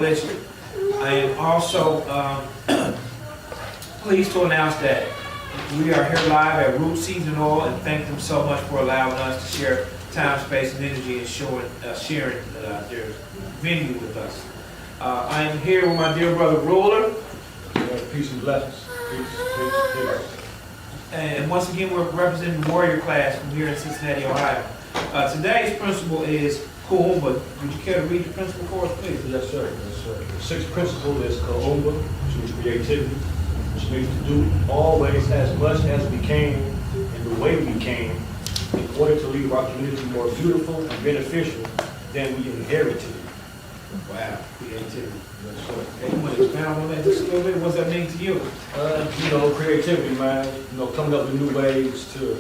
I am also pleased to announce that we are here live at Root Season Oil, and thank them so much for allowing us to share time, space, and energy and sharing their venue with us. I am here with my dear brother Ruler. Peace and blessings. Peace. And once again, we're representing the Warrior class from here in Cincinnati, Ohio. Today's principle is Kuumba. Would you care to read the principle for us, please? Yes, sir. Yes, sir. The sixth principle is Kuumba, which means creativity, which means to do always as much as we can in the way we can in order to leave our community more beautiful and beneficial than we inherited. Wow, creativity. Yes, sir. Hey, you want to expound on that just a little bit? What does that mean to you? Creativity, man. Coming up with new ways to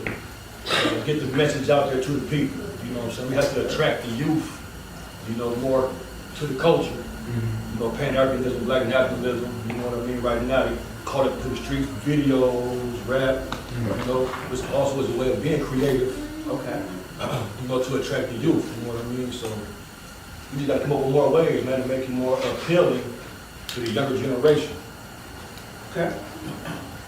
get the message out there to the people. You know what I'm saying? We have to attract the youth, more to the culture. Mm-hmm. Pan-Africanism, black nationalism, you know what I mean? Right now, they caught it through the streets, videos, rap, mm-hmm. Which also is a way of being creative. Okay. To attract the youth, you know what I mean? So we just got to come up with more ways, man, to make it more appealing to the younger generation. Okay.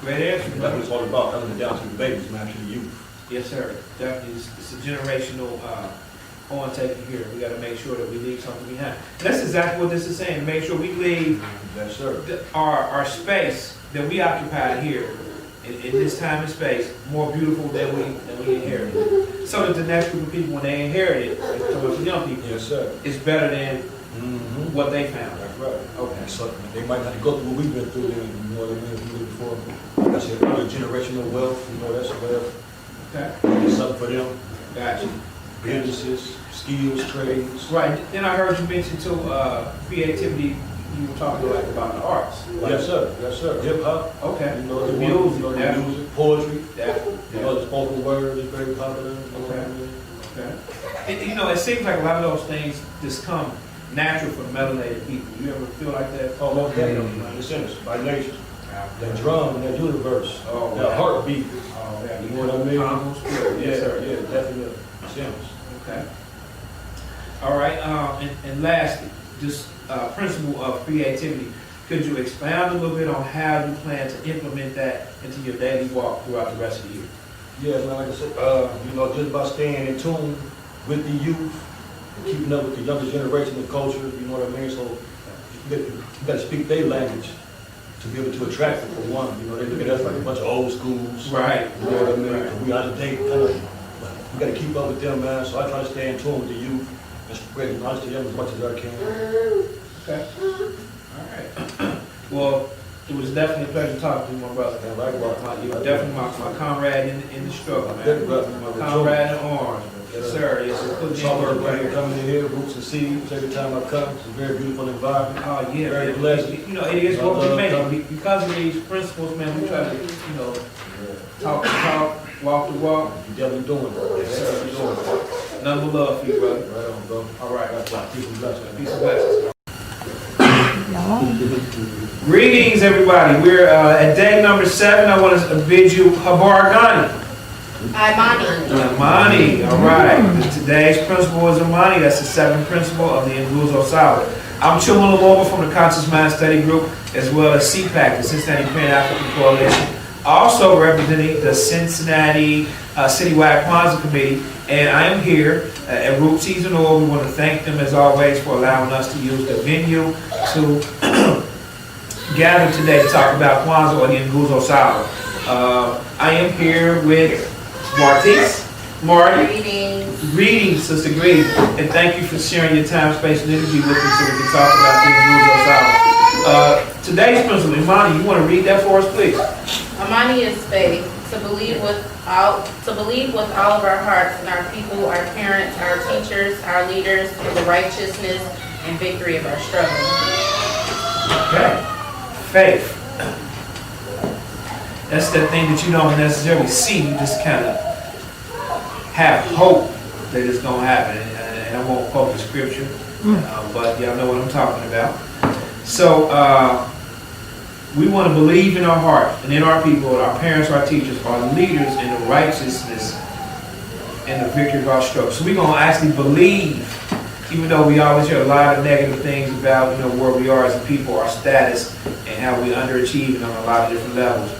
Great answer. That's what it's all about, coming down to the babies, man, to the youth. Yes, sir. Definitely. It's a generational on-taking here. We got to make sure that we leave something behind. And that's exactly what this is saying. Make sure we leave yes, sir. Our space that we occupy here in this time and space more beautiful than we inherited. So that the next group of people, when they inherit it, towards the young people, yes, sir. It's better than what they found. That's right. Okay. So they might not go through what we've been through, then, you know what I mean, before. Like I said, generational wealth, that's wealth. Okay. It's something for them. Gotcha. Businesses, skills, trades. Right. Then I heard you mention too creativity. You were talking about the arts. Like, yes, sir. Yes, sir. Hip hop. Okay. The music. The music, poetry. The spoken word is very popular. Okay. Okay. It seems like a lot of those things just come natural for melanated people. You ever feel like that? Oh, no, in a sense, by nature. That drum and that universe. Oh, that heartbeat. Oh, yeah. You know what I mean? Yes, sir. Yeah, definitely. Sense. Okay. All right. And lastly, this principle of creativity. Could you expound a little bit on how you plan to implement that into your daily walk throughout the rest of the year? Yeah, man. Like I said, just by staying in tune with the youth and keeping up with the younger generation and culture. You know what I mean? So you got to speak their language to be able to attract them. For one, they look at us like a bunch of old schools. Right. You know what I mean? Right. We out of date, kind of. We got to keep up with them, man. So I try to stay in tune with the youth and spread knowledge to them as much as I can. Okay. All right. Well, it was definitely a pleasure talking to you, my brother. Yeah, likewise. You were definitely my comrade in the struggle, man. My comrade in arms. Yes, sir. Yes, sir. Put in coming in here, roots and seeds. Every time I come, it's a very beautiful environment. Oh, yeah. Very blessed. It is what we make. Because of these principles, man, we try to, talk the talk, walk the walk. You're definitely doing it. Yes, sir. You're doing it. Nothing but love for you, brother. Right on, bro. All right. Peace and blessings. Peace and blessings. Greetings, everybody. We're at day number 7. I want to bid you Habar Ghani. Imani. All right. Today's principle is Imani. That's the 7th principle of the Nguzo Solid. I'm Chumula Loba from the Conscious Mind Study Group, as well as CPAC, the Cincinnati Pan-African Coalition. Also representing the Cincinnati Citywide Kwanzaa Committee. And I am here at Root Season Oil. We want to thank them, as always, for allowing us to use the venue to gather today to talk about Kwanzaa or the Nguzo Solid. I am here with Marty. Greetings, sister. Greetings. And thank you for sharing your time, space, and energy with me so we can talk about the Nguzo Solid. Today's principle, Imani, you want to read that for us, please? Imani is faith, to believe with all of our hearts in our people, our parents, our teachers, our leaders, in the righteousness and victory of our struggle. Okay. Faith. That's the thing that you don't necessarily see. You just kind of have hope that it's going to happen. And I won't quote the scripture, but y'all know what I'm talking about. So, we want to believe in our heart and in our people, our parents, our teachers, our leaders in the righteousness and the victory of our struggle. So we're going to actually believe even though we always hear a lot of negative things about, where we are as a people, our status, and how we're underachieving on a lot of different levels.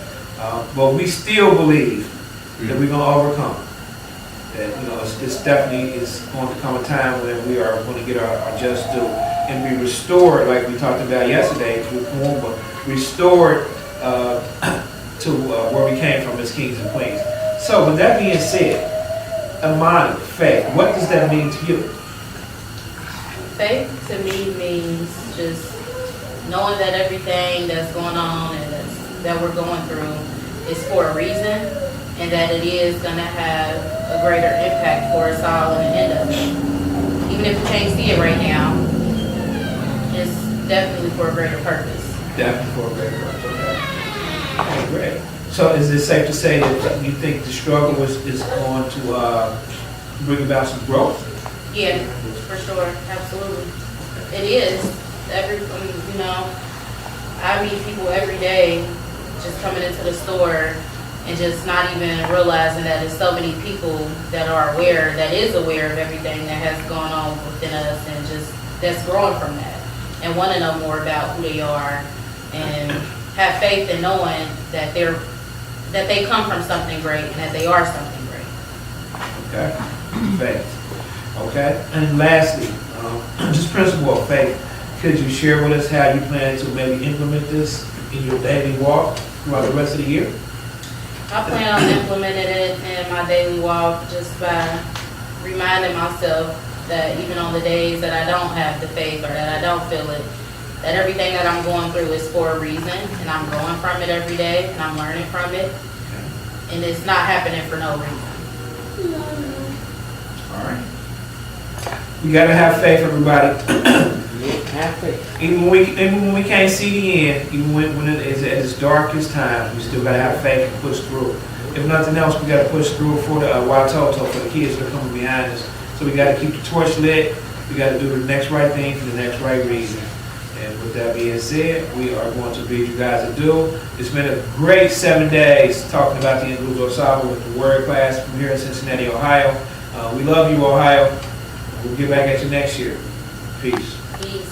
But we still believe that we're going to overcome. That, it's definitely is going to come a time when we are going to get our just due and be restored, like we talked about yesterday, through Kwanzaa, restored to where we came from as kings and queens. So, with that being said, Imani, faith, what does that mean to you? Faith to me means just knowing that everything that's going on and that we're going through is for a reason, and that it is going to have a greater impact for us all in the end of it. Even if we can't see it right now, it's definitely for a greater purpose. Definitely for a greater purpose, okay. Great. So is it safe to say that you think the struggle is going to bring about some growth? Yeah, for sure, absolutely. It is. I meet people every day just coming into the store and just not even realizing that there's so many people that is aware of everything that has gone on within us, and just that's growing from that and want to know more about who they are and have faith in knowing that they come from something great and that they are something great. Okay, faith. Okay, and lastly, just principle of faith. Could you share with us how you plan to maybe implement this in your daily walk throughout the rest of the year? I plan on implementing it in my daily walk just by reminding myself that even on the days that I don't have the faith or that I don't feel it, that everything that I'm going through is for a reason, and I'm growing from it every day, and I'm learning from it, and it's not happening for no reason. All right. We gotta have faith, everybody. Have faith. Even when we can't see the end, even when it is at its darkest times, we still gotta have faith and push through. If nothing else, we gotta push through for the Watoto, for the kids that are coming behind us. So we gotta keep the torch lit. We gotta do the next right thing for the next right reason. And with that being said, we are going to bid you guys adieu. It's been a great 7 days talking about the Incluso Saba with the Word class from here in Cincinnati, Ohio. We love you, Ohio. We'll get back at you next year. Peace. Peace.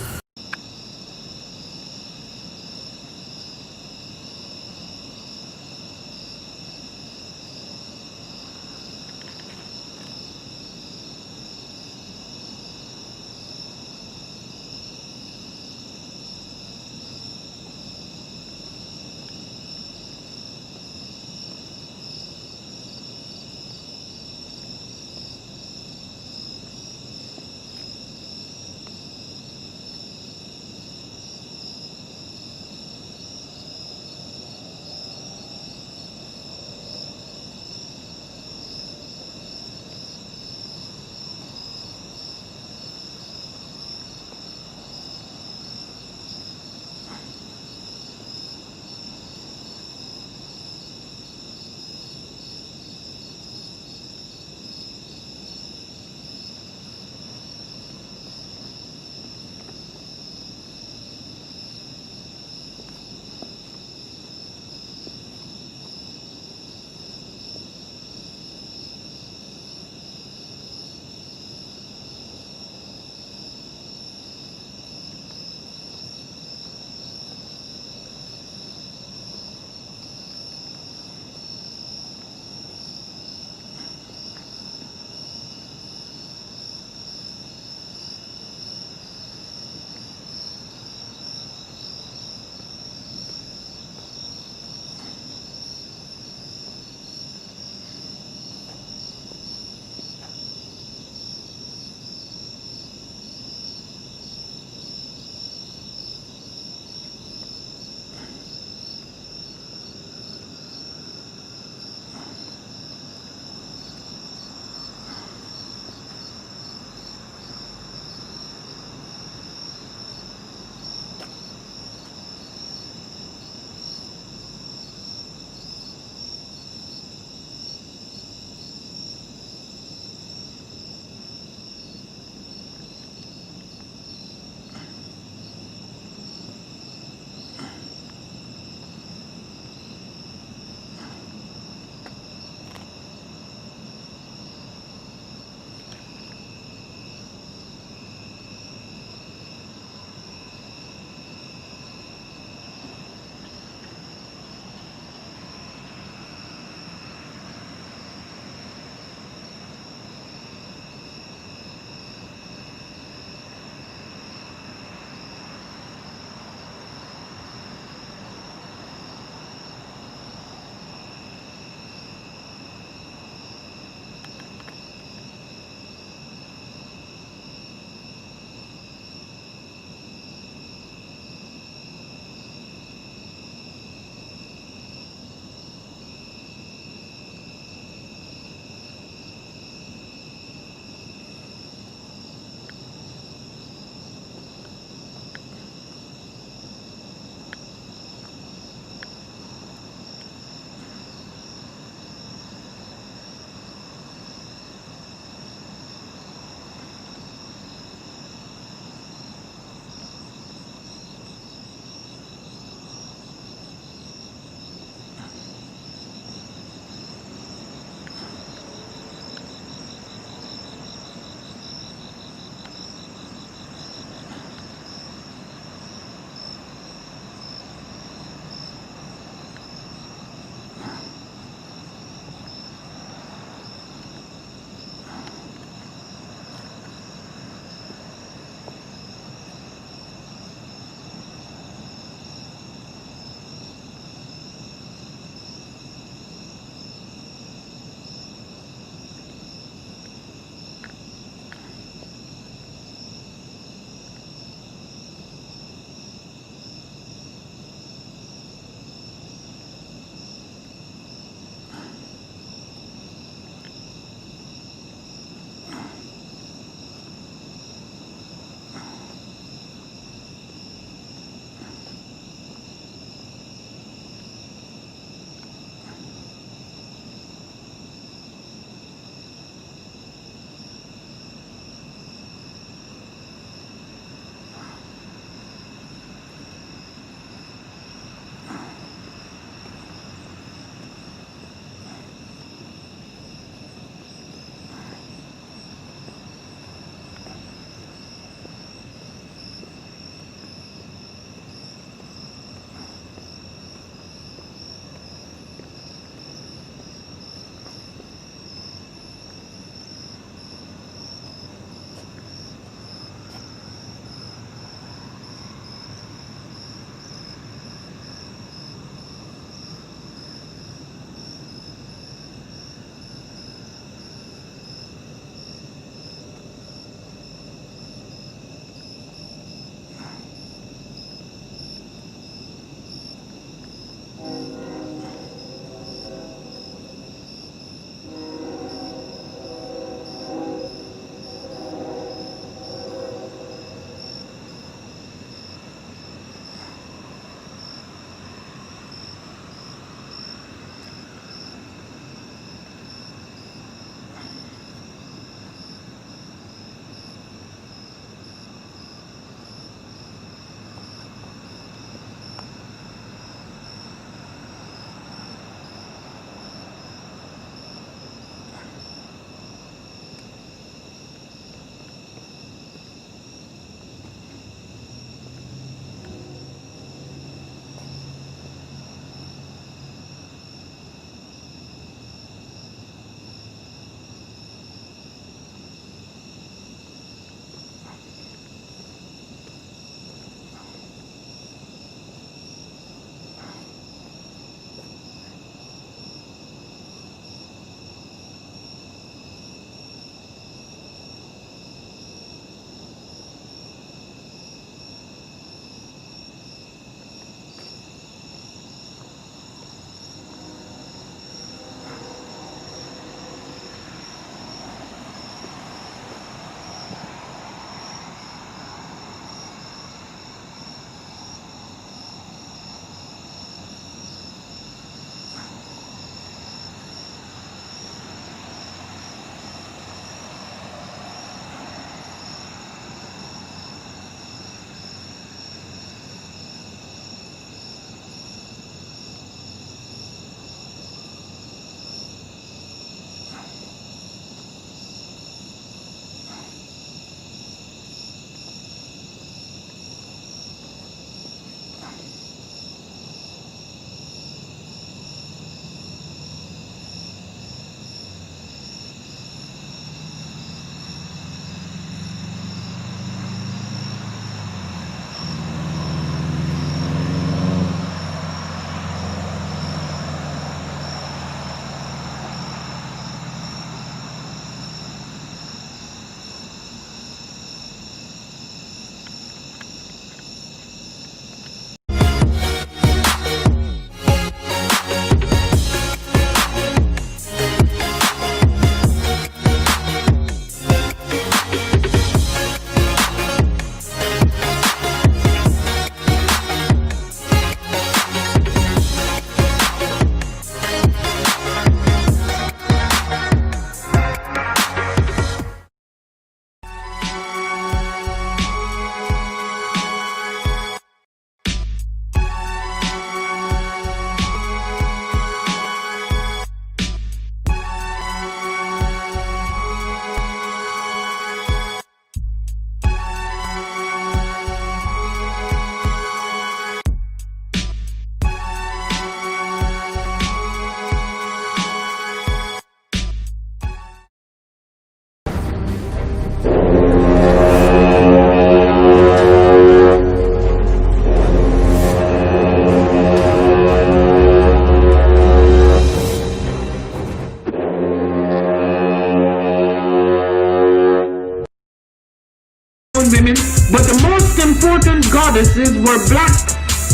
goddesses were black.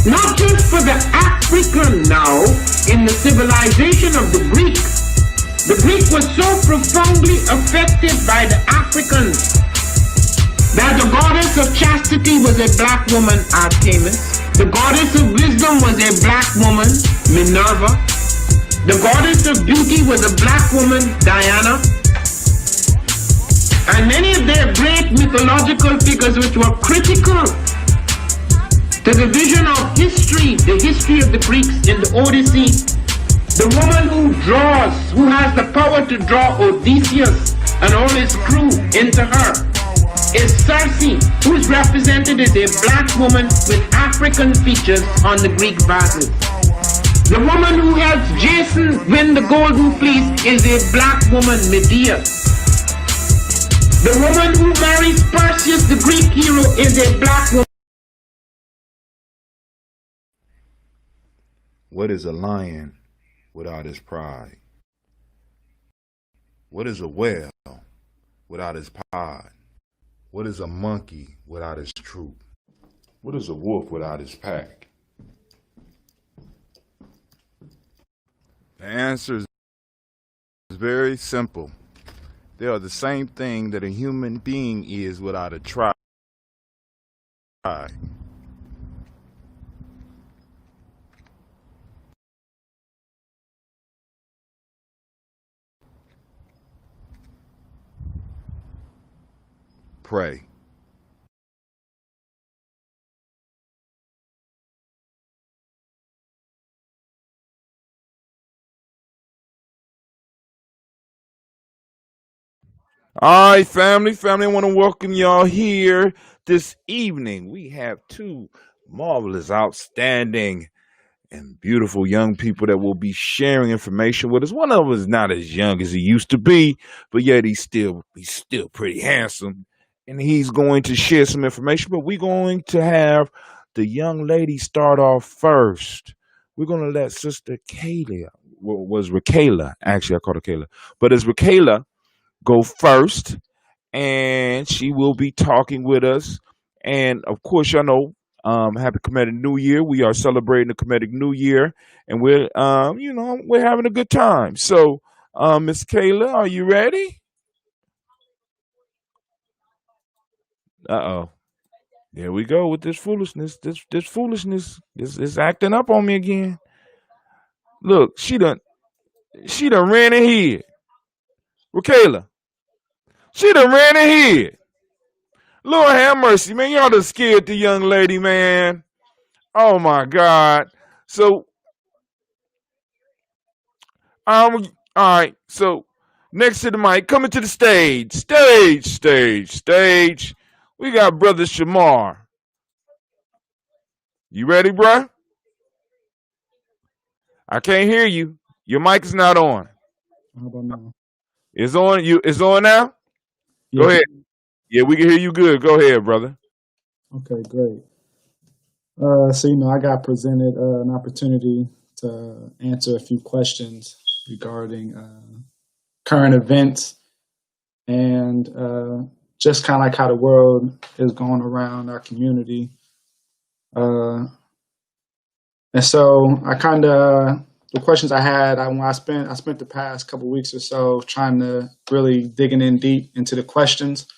Not just for the African now, in the civilization of the Greeks. The Greek was so profoundly affected by the Africans that the goddess of chastity was a black woman, Artemis. The goddess of wisdom was a black woman, Minerva. The goddess of beauty was a black woman, Diana. And many of their great mythological figures which were critical to the vision of history, the history of the Greeks in the Odyssey. The woman who draws, who has the power to draw Odysseus and all his crew into her, is Circe, who is represented as a black woman with African features on the Greek vases. The woman who helps Jason win the Golden Fleece is a black woman, Medea. The woman who marries Perseus, the Greek hero, is a black woman. What is a lion without his pride? What is a whale without his pod? What is a monkey without his troop? What is a wolf without his pack? The answer is very simple. They are the same thing that a human being is without a tribe. Pray. All right, family, I want to welcome y'all here this evening. We have two marvelous, outstanding, and beautiful young people that will be sharing information with us. One of them is not as young as he used to be, but yet he's still pretty handsome, and he's going to share some information. But we're going to have the young lady start off first. We're going to let Sister Kayla, was Rakayla, actually I called her Kayla, but it's Rakayla, go first, and she will be talking with us. And of course, y'all know, happy Comedic New Year. We are celebrating the Comedic New Year, and we're we're having a good time. So, Miss Kayla, are you ready? Uh-oh. There we go with this foolishness. This foolishness is acting up on me again. Look, she done ran ahead. Rakayla, she done ran ahead. Lord have mercy, man. Y'all done scared the young lady, man. Oh my God. So, all right. So, next to the mic, coming to the stage. We got Brother Shamar. You ready, bruh? I can't hear you. Your mic is not on. I don't know. It's on. It's on now? Yeah. Go ahead. Yeah, we can hear you good. Go ahead, brother. Okay, great. So, I got presented an opportunity to answer a few questions regarding current events and just kind of like how the world is going around our community. And so the questions I had, I spent the past couple weeks or so trying to really digging in deep into the questions.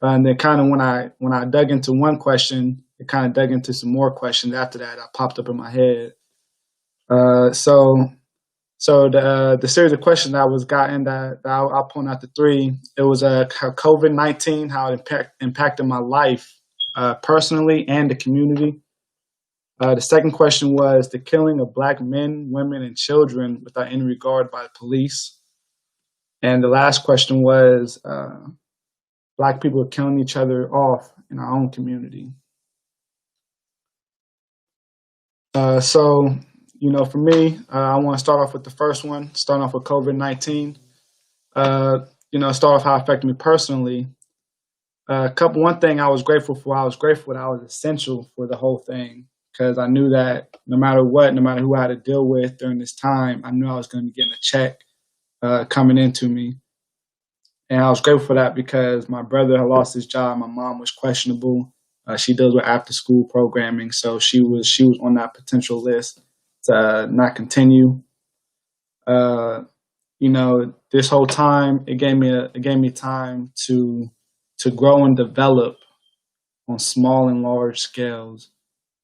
And then kind of when I dug into one question, it kind of dug into some more questions after that popped up in my head. So the series of questions that was gotten that I'll point out the three. It was how COVID-19, how it impacted my life personally and the community. The second question was the killing of Black men, women, and children without any regard by the police. And the last question was Black people are killing each other off in our own community. For me, I want to start off with the first one, starting off with COVID-19. Start off how it affected me personally. One thing I was grateful for, that I was essential for the whole thing, because I knew that no matter who I had to deal with during this time, I knew I was going to be getting a check coming into me. And I was grateful for that because my brother had lost his job. My mom was questionable. She deals with after school programming, so she was on that potential list to not continue. Uh, this whole time it gave me time to grow and develop on small and large scales.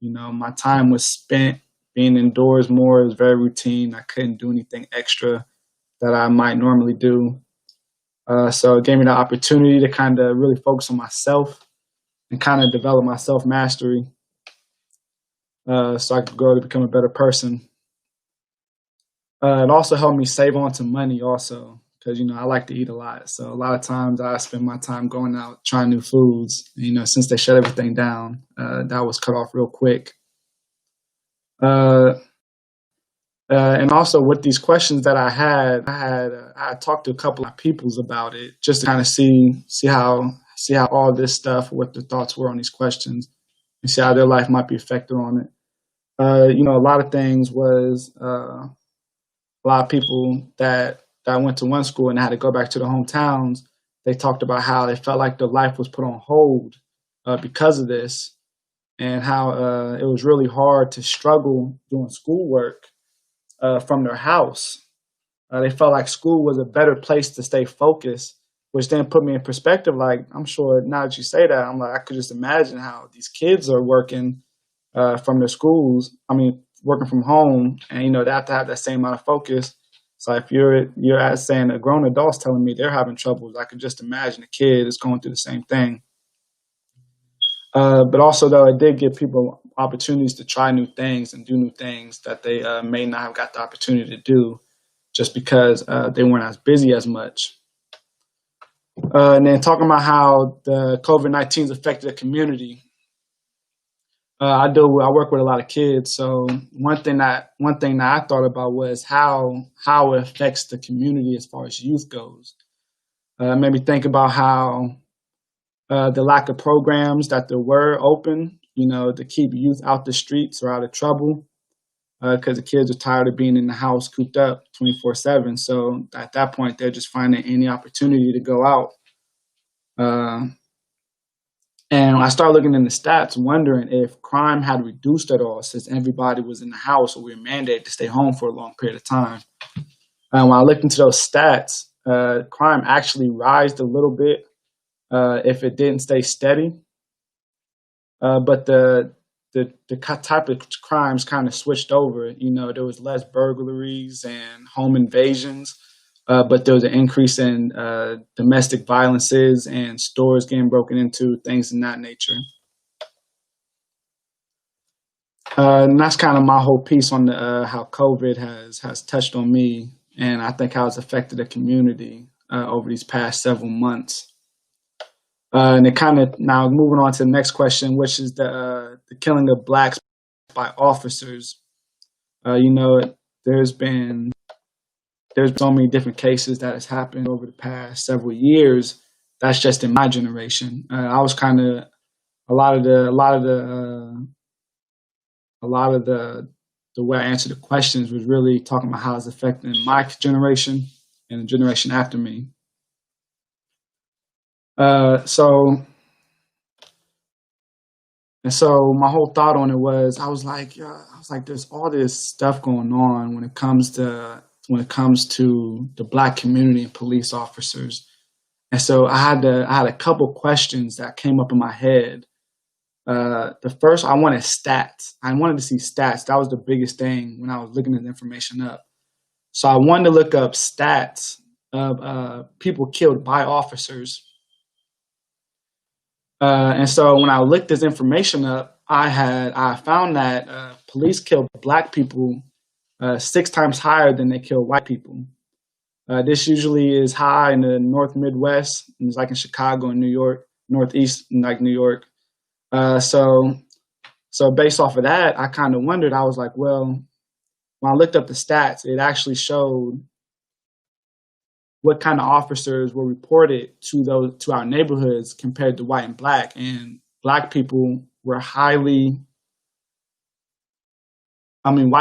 My time was spent being indoors more. It was very routine. I couldn't do anything extra that I might normally do. So it gave me the opportunity to kind of really focus on myself and kind of develop my self mastery, so I could grow to become a better person. It also helped me save on to money also because I like to eat a lot. So a lot of times I spend my time going out trying new foods. Since they shut everything down, that was cut off real quick. Uh, and also with these questions that I had talked to a couple of peoples about it just to kind of see how all this stuff, what their thoughts were on these questions, and see how their life might be affected on it. A lot of things was a lot of people that went to one school and had to go back to their hometowns. They talked about how they felt like their life was put on hold because of this, and how it was really hard to struggle doing schoolwork from their house. They felt like school was a better place to stay focused, which then put me in perspective. Like, I'm sure now that you say that, I'm like, I could just imagine how these kids are working from their schools. I mean, working from home, and they have to have that same amount of focus. So if you're as saying a grown adult's telling me they're having troubles, I could just imagine a kid is going through the same thing. But also, though, it did give people opportunities to try new things and do new things that they may not have got the opportunity to do just because they weren't as busy as much. And then talking about how the COVID-19 has affected the community. I work with a lot of kids, so one thing that I thought about was how it affects the community as far as youth goes. Made me think about how the lack of programs that there were open, to keep youth out the streets or out of trouble, because the kids are tired of being in the house cooped up 24/7. So at that point, they're just finding any opportunity to go out. And I started looking in the stats, wondering if crime had reduced at all since everybody was in the house or we were mandated to stay home for a long period of time. And when I looked into those stats, crime actually rised a little bit if it didn't stay steady. But the type of crimes kind of switched over. There was less burglaries and home invasions. But there was an increase in domestic violences and stores getting broken into, things in that nature. And that's kind of my whole piece on how COVID has touched on me, and I think how it's affected the community over these past several months. And it kind of now moving on to the next question, which is the killing of blacks by officers. There's so many different cases that has happened over the past several years. That's just in my generation. I was kind of a lot of the way I answered the questions was really talking about how it's affecting my generation and the generation after me. So my whole thought on it was, I was like, there's all this stuff going on when it comes to the black community and police officers. And so I had a couple questions that came up in my head. The first, I wanted stats. I wanted to see stats. That was the biggest thing when I was looking this information up. So I wanted to look up stats of people killed by officers. And so when I looked this information up, I found that police killed black people 6 times higher than they kill white people. This usually is high in the North Midwest, and it's like in Chicago and New York, Northeast, like New York. So based off of that, I kind of wondered. I was like, well, when I looked up the stats, it actually showed what kind of officers were reported to our neighborhoods compared to white and black. And black people were white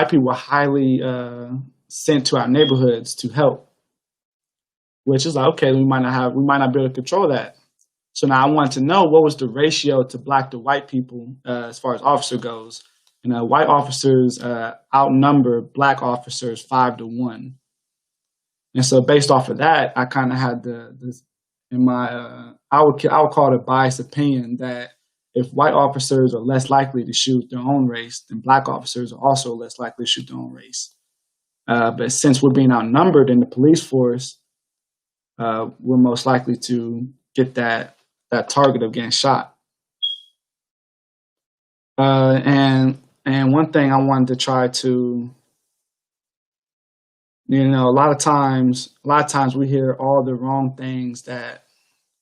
people were highly sent to our neighborhoods to help, which is like, okay, we might not be able to control that. So now I wanted to know what was the ratio to black to white people as far as officer goes. And white officers outnumber black officers 5-1. And so based off of that, I kind of had this in my I would call it a biased opinion that if white officers are less likely to shoot their own race, then black officers are also less likely to shoot their own race. But since we're being outnumbered in the police force, we're most likely to get that target of getting shot. And one thing I wanted to try to, a lot of times we hear all the wrong things that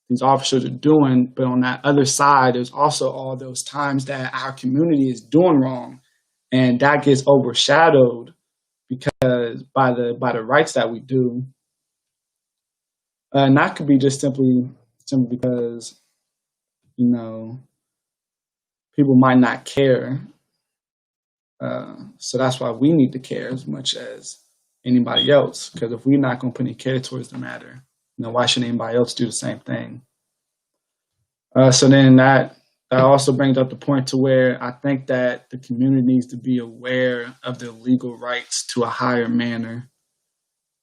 these officers are doing, but on that other side, there's also all those times that our community is doing wrong, and that gets overshadowed because by the rights that we do, and that could be just simply because people might not care. So that's why we need to care as much as anybody else. Because if we're not going to put any care towards the matter, why should anybody else do the same thing? So then that also brings up the point to where I think that the community needs to be aware of their legal rights to a higher manner.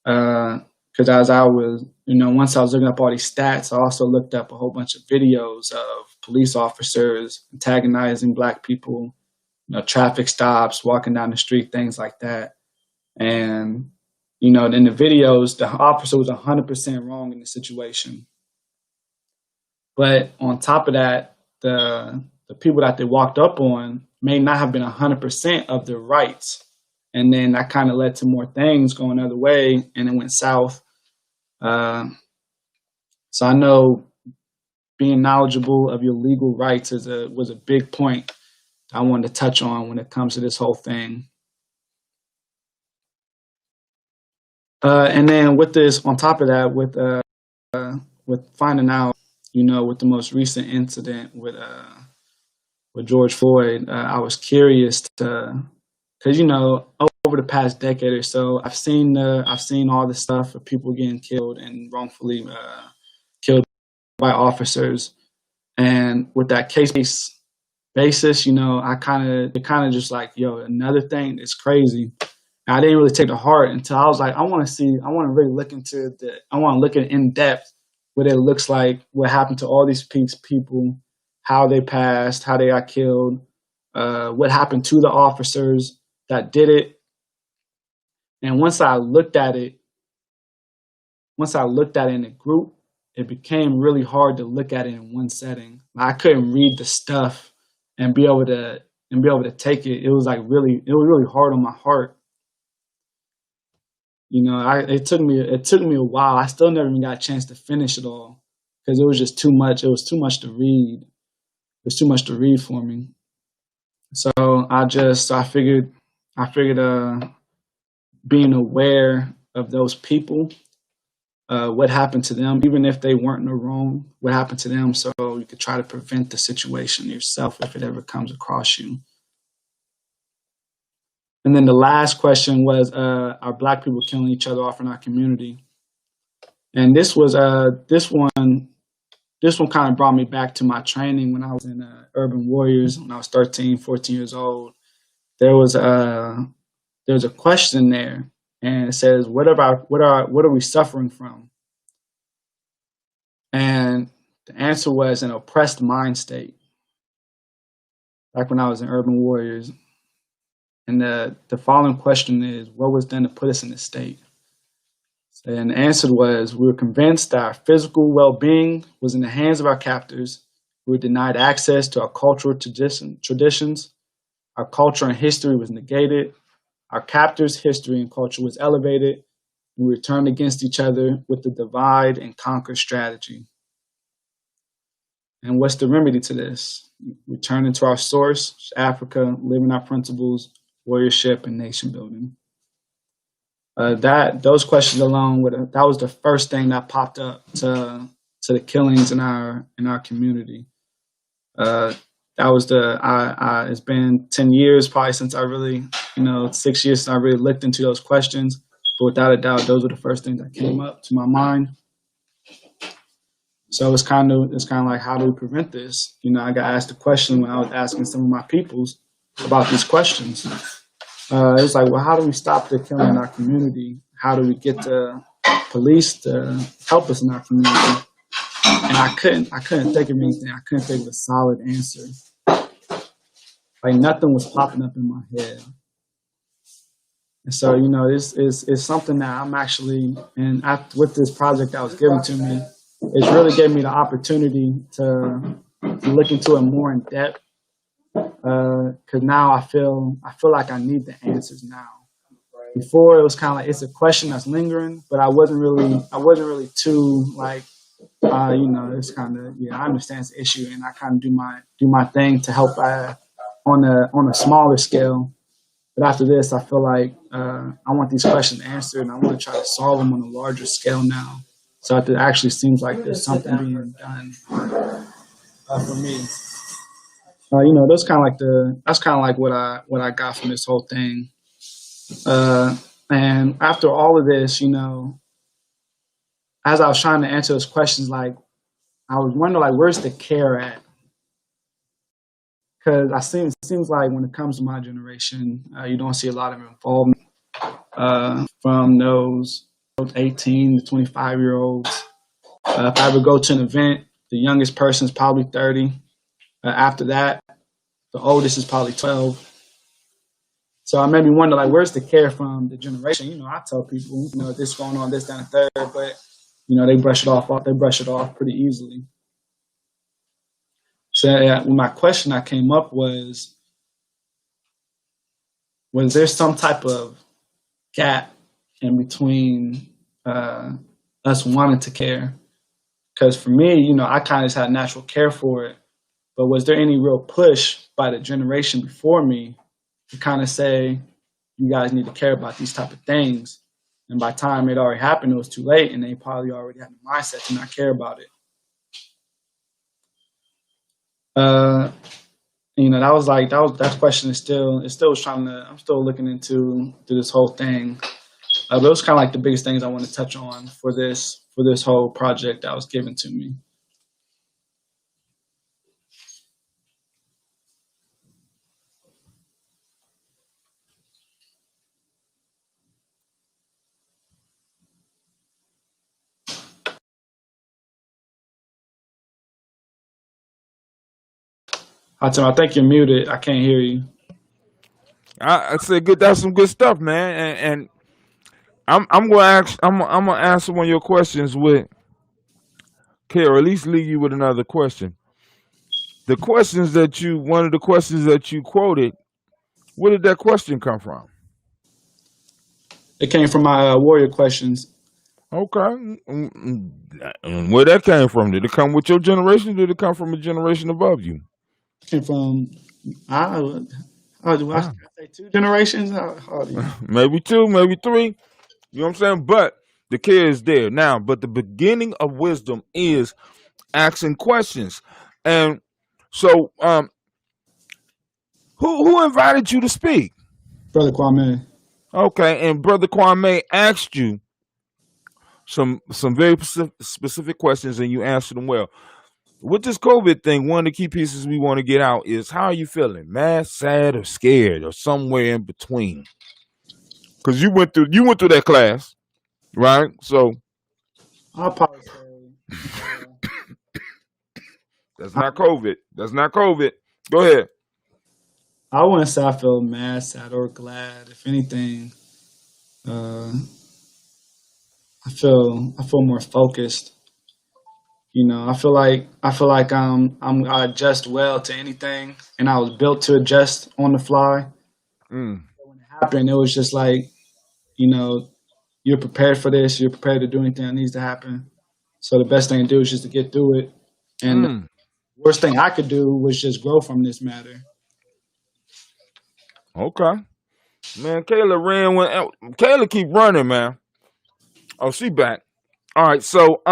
Because as I was, once I was looking up all these stats, I also looked up a whole bunch of videos of police officers antagonizing black people, traffic stops, walking down the street, things like that. And, in the videos, the officer was 100% wrong in the situation. But on top of that, the people that they walked up on may not have been 100% of their rights. And then that kind of led to more things going the other way, and it went south. So I know being knowledgeable of your legal rights was a big point I wanted to touch on when it comes to this whole thing. And then with this, on top of that, with finding out, with the most recent incident with George Floyd, I was curious because over the past decade or so, I've seen all the stuff of people getting killed and wrongfully killed by officers, and with that case basis, it kind of just like, another thing that's crazy. And I didn't really take it to heart until I was like, I want to really look at in depth what it looks like, what happened to all these people, how they passed, how they got killed, what happened to the officers that did it. And once I looked at it in a group, it became really hard to look at it in one setting. I couldn't read the stuff and be able to take it. It was really hard on my heart. It took me a while. I still never even got a chance to finish it all because it was just too much. It was too much to read. It was too much to read for me. So I figured being aware of those people, what happened to them, even if they weren't in the wrong, what happened to them, so you could try to prevent the situation yourself if it ever comes across you. And then the last question was, are black people killing each other off in our community? And this one kind of brought me back to my training when I was in Urban Warriors when I was 13, 14 years old. There was a question there, and it says, what are we suffering from? And the answer was an oppressed mind state. Back when I was in Urban Warriors. And the following question is, what was done to put us in this state? And the answer was, we were convinced that our physical well-being was in the hands of our captors. We were denied access to our cultural traditions. Our culture and history was negated. Our captors' history and culture was elevated. We turned against each other with the divide and conquer strategy. And what's the remedy to this? Returning to our source, Africa, living our principles, warriorship, and nation building. Those questions alone, that was the first thing that popped up to the killings in our community. It's been 10 years probably since I really, 6 years since I really looked into those questions. But without a doubt, those were the first things that came up to my mind. So it's kind of like, how do we prevent this? I got asked a question when I was asking some of my peoples about these questions. It was like, well, how do we stop the killing in our community? How do we get the police to help us in our community? And I couldn't think of anything. I couldn't think of a solid answer. Like, nothing was popping up in my head. And so, it's something that I'm actually, and with this project that was given to me, it's really gave me the opportunity to look into it more in depth. Because now I feel like I need the answers now. Before, it was kind of like it's a question that's lingering, but I wasn't really too like, it's kind of, yeah, I understand it's an issue, and I kind of do my thing to help on a smaller scale. But after this, I feel like I want these questions answered, and I want to try to solve them on a larger scale now. So it actually seems like there's something being done for me. That's kind of like what I got from this whole thing. And after all of this, as I was trying to answer those questions, like, I was wondering, like, where's the care at? Because it seems like when it comes to my generation, you don't see a lot of involvement from those 18 to 25-year-olds. If I ever go to an event, the youngest person is probably 30. After that, the oldest is probably 12. So I made me wonder, like, where's the care from the generation? I tell people, this going on, this, that, and third, but they brush it off. They brush it off pretty easily. So my question that came up was there some type of gap in between us wanting to care? Because for me, I kind of just had natural care for it. But was there any real push by the generation before me to kind of say, you guys need to care about these type of things? And by the time it already happened, it was too late, and they probably already had the mindset to not care about it. That question is still I'm still looking into this whole thing. But it was kind of like the biggest things I want to touch on for this whole project that was given to me. I think you're muted. I can't hear you. I said good. That's some good stuff, man. And I'm gonna ask. I'm gonna answer one of your questions with care, or at least leave you with another question. One of the questions that you quoted, where did that question come from? It came from my warrior questions. Okay. And where that came from? Did it come with your generation? Or did it come from a generation above you? It came from, I say 2 generations? Maybe 2, maybe 3. You know what I'm saying? But the care is there now. But the beginning of wisdom is asking questions. And so, who invited you to speak? Brother Kwame. Okay, and Brother Kwame asked you some very specific questions, and you answered them well. With this COVID thing, one of the key pieces we want to get out is, how are you feeling? Mad, sad, or scared, or somewhere in between? Because you went through that class, right? So I'll probably say that's not COVID. That's not COVID. Go ahead. I wouldn't say I feel mad, sad, or glad. If anything, I feel more focused. I feel like I adjust well to anything, and I was built to adjust on the fly. Mm. When it happened, it was just like, you're prepared for this. You're prepared to do anything that needs to happen. So the best thing to do is just to get through it. And the worst thing I could do was just grow from this matter. Okay. Man, Kayla keep running, man. Oh, she back. All right, so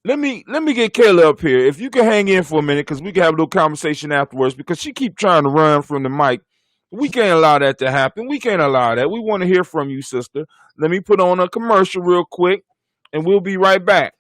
let me get Kayla up here. If you can hang in for a minute, because we can have a little conversation afterwards, because she keep trying to run from the mic. We can't allow that to happen. We can't allow that. We want to hear from you, sister. Let me put on a commercial real quick, and we'll be right back.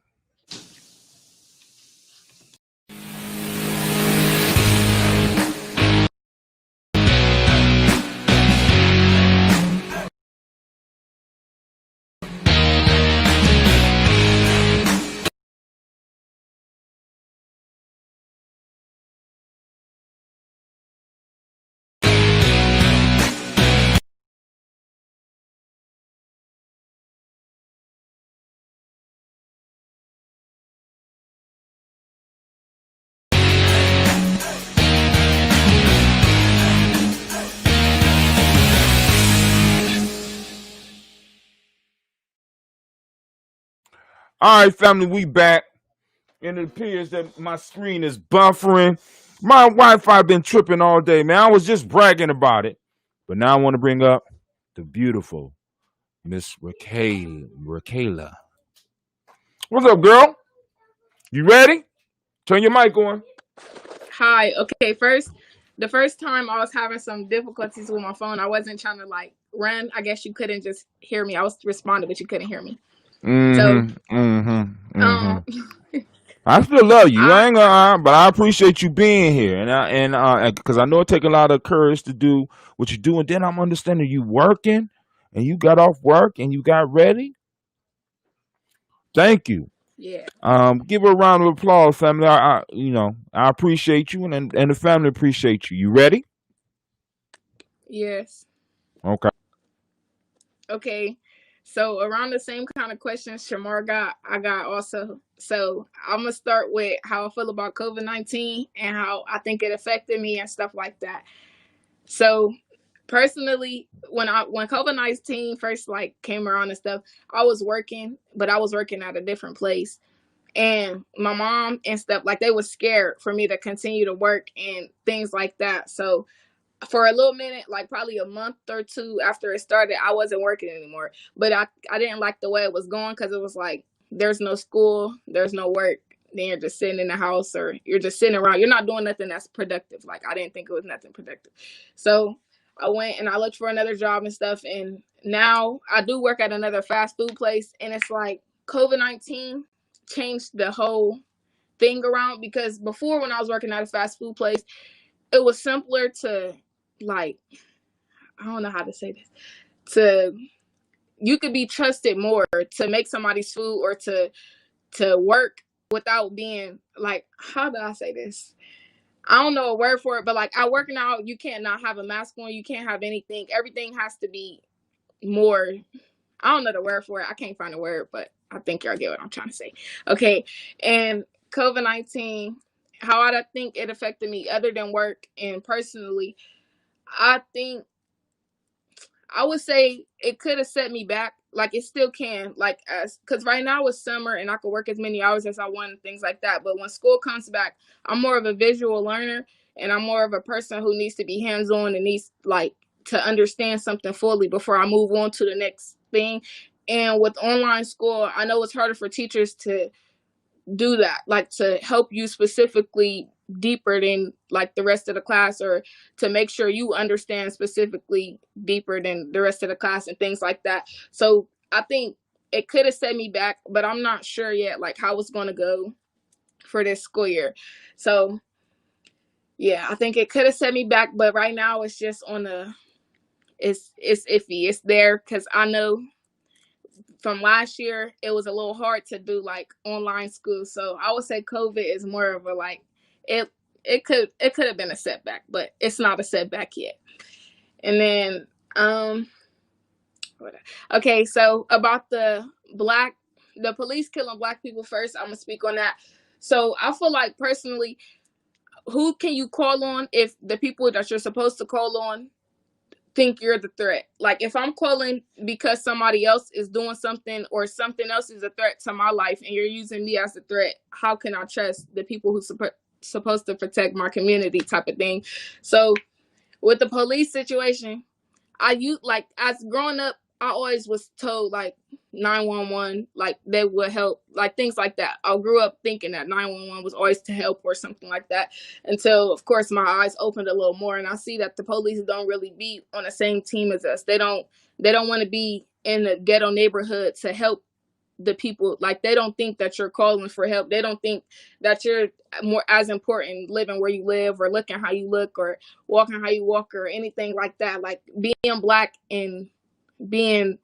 All right, family, we back. And it appears that my screen is buffering. My Wi-Fi been tripping all day, man. I was just bragging about it. But now I want to bring up the beautiful Miss Raquela. What's up, girl? You ready? Turn your mic on. Hi. Okay. The first time I was having some difficulties with my phone. I wasn't trying to like run. I guess you couldn't just hear me. I was responding, but you couldn't hear me. So, Mm-hmm. Mm-hmm. Mm-hmm. um, I still love you. I I ain't gonna, but I appreciate you being here, and because I know it take a lot of courage to do what you do, and then I'm understanding you working, and you got off work and you got ready. Thank you. yeah. Give her a round of applause, family. I appreciate you, and the family appreciate you. You ready? Yes. Okay. Okay. So around the same kind of questions Shamar got, I got also. So I'm gonna start with how I feel about COVID-19 and how I think it affected me and stuff like that. So personally, when COVID-19 first like came around and stuff, I was working, but I was working at a different place. And my mom and stuff, like they were scared for me to continue to work and things like that. So for a little minute, like probably a month or two after it started, I wasn't working anymore. But I didn't like the way it was going because it was like there's no school, there's no work. Then you're just sitting in the house or you're just sitting around. You're not doing nothing that's productive. Like I didn't think it was nothing productive. So I went and I looked for another job and stuff. And now I do work at another fast food place. And it's like COVID-19 changed the whole thing around because before when I was working at a fast food place, it was simpler to like I don't know how to say this to you could be trusted more to make somebody's food or to work without being like how do I say this? I don't know a word for it, but like I work now, you can't not have a mask on, you can't have anything. Everything has to be more. I don't know the word for it. I can't find a word, but I think y'all get what I'm trying to say. Okay, and COVID-19, how I think it affected me other than work and personally, I think I would say it could have set me back. Like it still can. Like as because right now it's summer and I can work as many hours as I want and things like that. But when school comes back, I'm more of a visual learner and I'm more of a person who needs to be hands on and needs like to understand something fully before I move on to the next thing. And with online school, I know it's harder for teachers to do that, like to help you specifically deeper than like the rest of the class or to make sure you understand specifically deeper than the rest of the class and things like that. So I think it could have set me back, but I'm not sure yet like how it's going to go for this school year. So yeah, I think it could have set me back, but right now it's just on the it's iffy. It's there because I know from last year it was a little hard to do like online school, so I would say COVID is more of a like it it could have been a setback, but it's not a setback yet. And then okay, so about the police killing black people first, I'm gonna speak on that. So I feel like personally, who can you call on if the people that you're supposed to call on think you're the threat? Like if I'm calling because somebody else is doing something or something else is a threat to my life and you're using me as a threat, how can I trust the people who supposed to protect my community type of thing? So with the police situation, I use like as growing up, I always was told like 911, like they would help, like things like that. I grew up thinking that 911 was always to help or something like that. Until of course my eyes opened a little more and I see that the police don't really be on the same team as us. They don't want to be in the ghetto neighborhood to help the people. Like they don't think that you're calling for help. They don't think that you're more as important living where you live or looking how you look or walking how you walk or anything like that. Like being black and being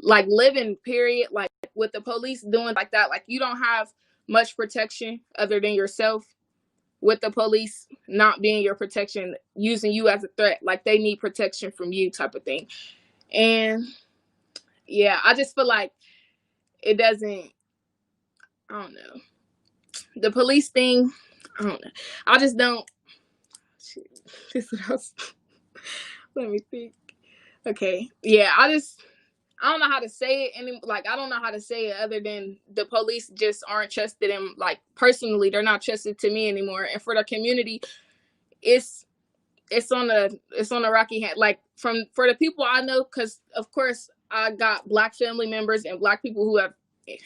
like living period, like with the police doing like that, like you don't have much protection other than yourself with the police not being your protection, using you as a threat, like they need protection from you type of thing. And yeah, I just feel like it doesn't, I don't know, the police thing, I don't know, I just don't this is what I was, let me think. Okay, yeah, I just I don't know how to say it like I don't know how to say it other than the police just aren't trusted, and like personally they're not trusted to me anymore. And for the community, it's it's on a rocky hand. Like for the people I know, because of course I got Black family members and Black people who have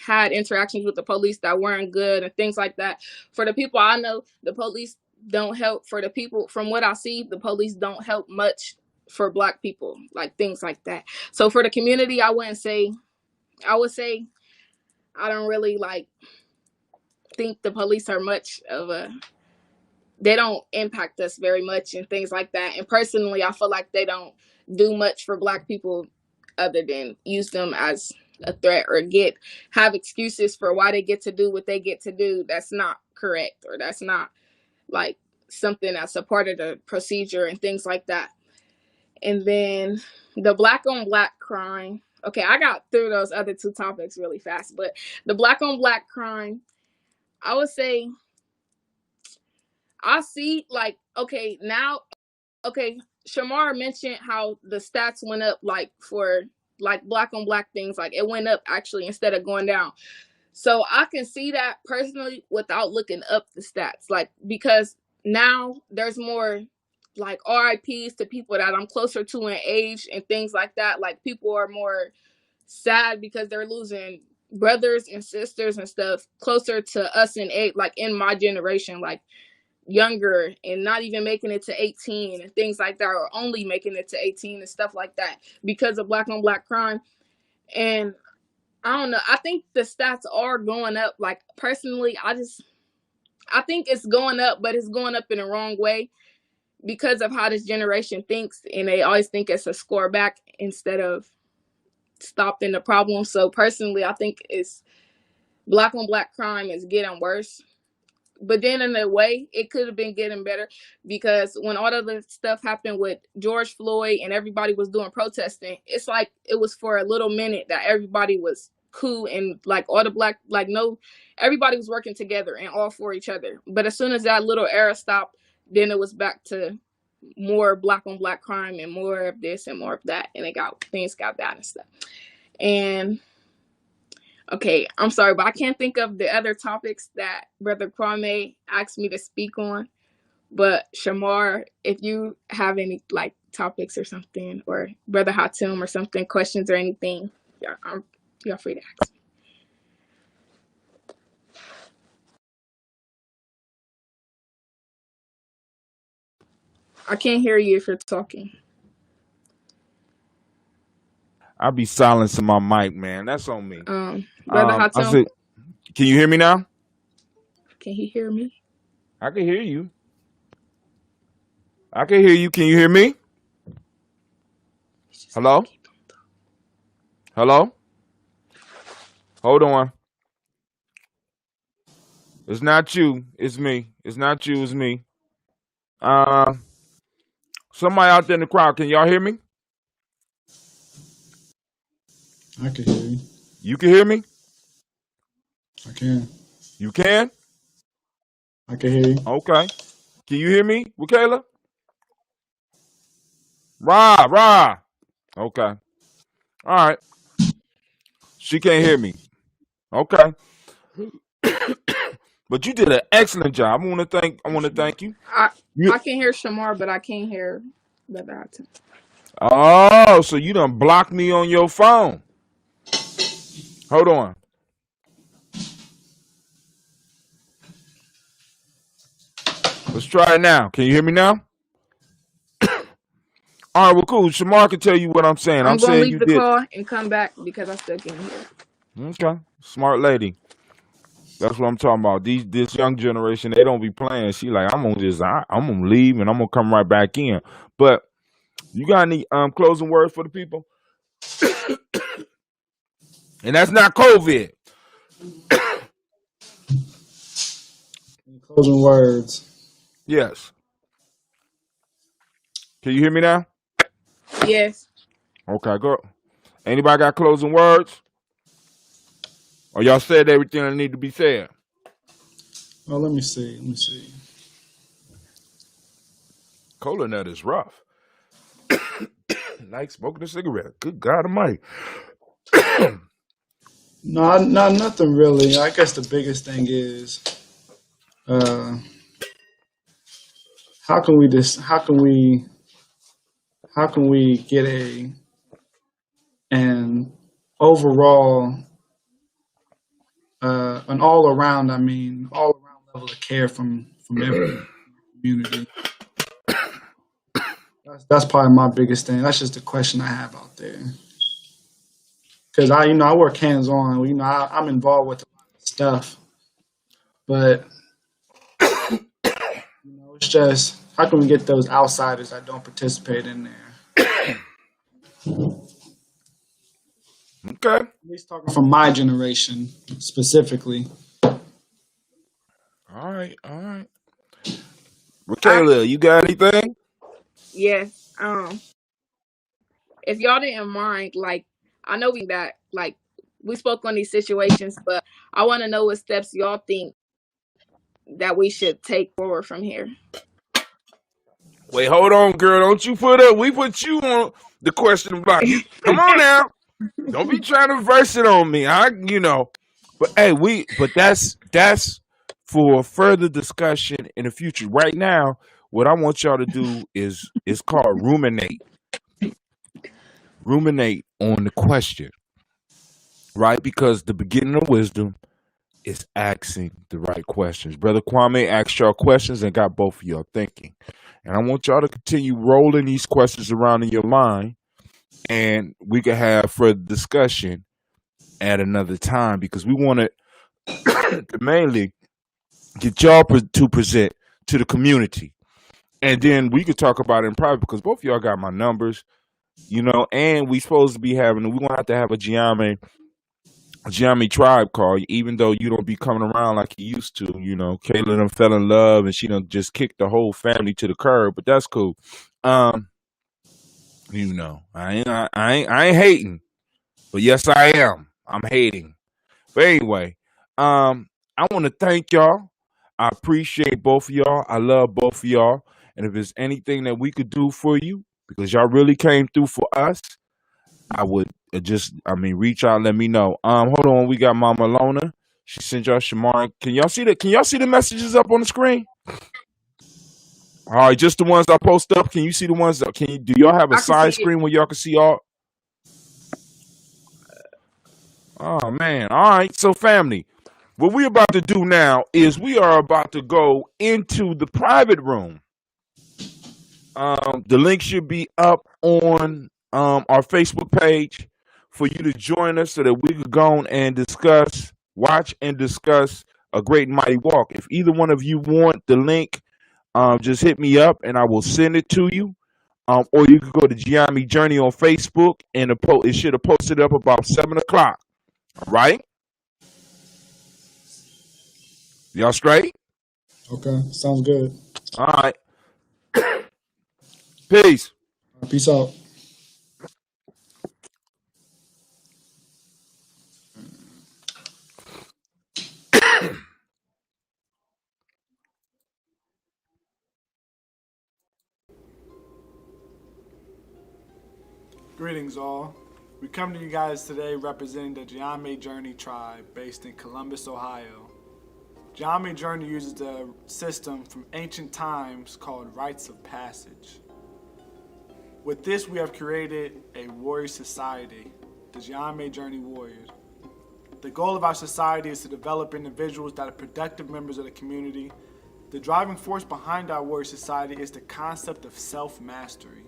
had interactions with the police that weren't good and things like that. For the people I know, the police don't help. For the people, from what I see, the police don't help much for Black people, like things like that. So for the community, I would say I don't really like think the police are much of a, they don't impact us very much and things like that. And personally, I feel like they don't do much for Black people other than use them as a threat or have excuses for why they get to do what they get to do. That's not correct, or that's not like something that's a part of the procedure and things like that. And then the Black on Black crime. Okay, I got through those other two topics really fast, but the Black on Black crime, I would say I see like, okay, now, okay, Shamar mentioned how the stats went up, like for like Black on Black things, like it went up actually instead of going down. So I can see that personally without looking up the stats, like because now there's more like RIPs to people that I'm closer to in age and things like that. Like people are more sad because they're losing brothers and sisters and stuff closer to us in age, like in my generation, like younger and not even making it to 18 and things like that, or only making it to 18 and stuff like that because of Black on Black crime. And I don't know, I think the stats are going up. Like personally, I think it's going up, but it's going up in the wrong way because of how this generation thinks, and they always think it's a score back instead of stopping the problem. So personally, I think it's Black on Black crime is getting worse. But then in a way, it could have been getting better because when all of the stuff happened with George Floyd and everybody was doing protesting, it's like it was for a little minute that everybody was cool and like all the Black, like no, everybody was working together and all for each other. But as soon as that little era stopped, then it was back to more Black on Black crime and more of this and more of that, and things got bad and stuff. And okay, I'm sorry, but I can't think of the other topics that Brother Kwame asked me to speak on. But Shamar, if you have any like topics or something, or Brother Hatim or something, questions or anything, you're free to ask. I can't hear you if you're talking. I'll be silencing my mic, man. That's on me. Brother I Hatim, said, can you hear me now? can he hear me? I can hear you. I can hear you. Can you hear me? Hello? Hello? Hold on. It's not you. It's me. It's not you. It's me. Somebody out there in the crowd, can y'all hear me? I can hear you. You can hear me? I can. You can? I can hear you. Okay. Can you hear me, Wakayla? Rah. Okay. All right. She can't hear me. Okay. But you did an excellent job. I want to thank you. I can hear Shamar, but I can't hear Brother Hatim. Oh, so you done blocked me on your phone. Hold on. Let's try it now. Can you hear me now? All right, well, cool. Shamar can tell you what I'm saying. I'm going to saying leave you the did. call and come back because I still can't hear. Okay. Smart lady. That's what I'm talking about. This young generation, they don't be playing. She like, I'm gonna leave and I'm gonna come right back in. But you got any closing words for the people? And that's not COVID. Closing words. Yes. Can you hear me now? Yes. Okay, go. Anybody got closing words? Or y'all said everything that need to be said? Well, let me see. Cola nut is rough. Like smoking a cigarette. Good God Almighty. No, nothing really. I guess the biggest thing is uh, how can we get an overall an all around level of care from every community. That's probably my biggest thing. That's just the question I have out there. Because I work hands on. I'm involved with a lot of stuff, but it's just how can we get those outsiders that don't participate in there? Okay. At least talking from my generation specifically. All right. All right. I Rakayla, you got anything? yes. If y'all didn't mind, like I know that like we spoke on these situations, but I want to know what steps y'all think that we should take forward from here. Wait, hold on, girl. Don't you put up. We put you on the question block. You come on now. Don't be trying to verse it on me. But hey, but that's for further discussion in the future. Right now, what I want y'all to do is called ruminate. Ruminate on the question, right? Because the beginning of wisdom is asking the right questions. Brother Kwame asked y'all questions and got both of y'all thinking. And I want y'all to continue rolling these questions around in your mind, and we can have further discussion at another time because we want to mainly get y'all to present to the community. And then we could talk about it in private because both of y'all got my numbers, and we supposed to be we're going to have a Giammi tribe call, even though you don't be coming around like you used to. Kayla done fell in love and she done just kicked the whole family to the curb, but that's cool. I ain't hating, but yes, I am. I'm hating. But anyway, I want to thank y'all. I appreciate both of y'all. I love both of y'all. And if there's anything that we could do for you, because y'all really came through for us, I would reach out and let me know. Hold on, we got Mama Lona. She sent y'all Shamar. Can y'all see the messages up on the screen? All right, just the ones I post up. Can you see the ones that do y'all have a I can see side it. screen where y'all can see all? Oh man. All right, so family. What we're about to do now is we are about to go into the private room. The link should be up on our Facebook page for you to join us so that we could go and watch and discuss a great and mighty walk. If either one of you want the link, just hit me up and I will send it to you. Or you could go to Giammi Journey on Facebook and it should have posted up about 7:00. All right? Y'all straight? Okay, sounds good. All right. Peace. Peace out. Greetings, all. We come to you guys today representing the Giammi Journey tribe based in Columbus, Ohio. Giammi Journey uses the system from ancient times called rites of passage. With this, we have created a warrior society, the Giammi Journey Warriors. The goal of our society is to develop individuals that are productive members of the community. The driving force behind our warrior society is the concept of self-mastery.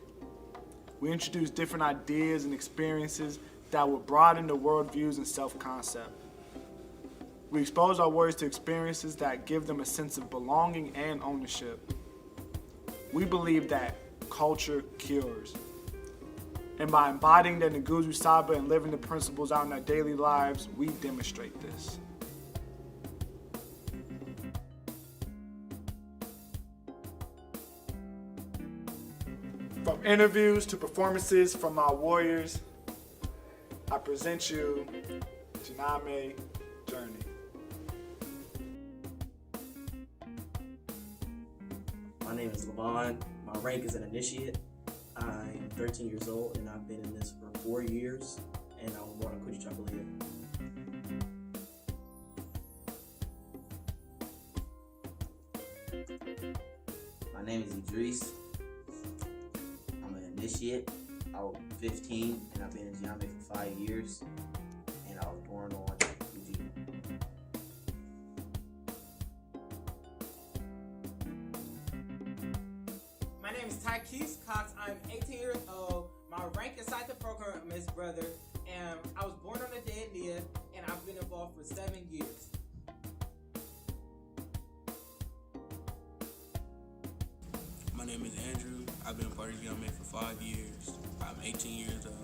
We introduce different ideas and experiences that will broaden the worldviews and self-concept. We expose our warriors to experiences that give them a sense of belonging and ownership. We believe that culture cures. And by embodying the Nguzu Saba and living the principles out in our daily lives, we demonstrate this. From interviews to performances from our warriors, I present you Giammi Journey. My name is Levon. My rank is an initiate. I'm 13 years old and I've been in this for 4 years. and I was born on Coochie Chocolate. My name is Idris. I'm an initiate. I was 15 and I've been in Giambi for 5 years, and I was born on UG. My name is Tykees Cox. I'm 18 years old. My rank inside the program is brother, and I was born on the day of Nia, and I've been involved for 7 years. My name is Andrew. I've been a part of Giambi for 5 years. I'm 18 years old.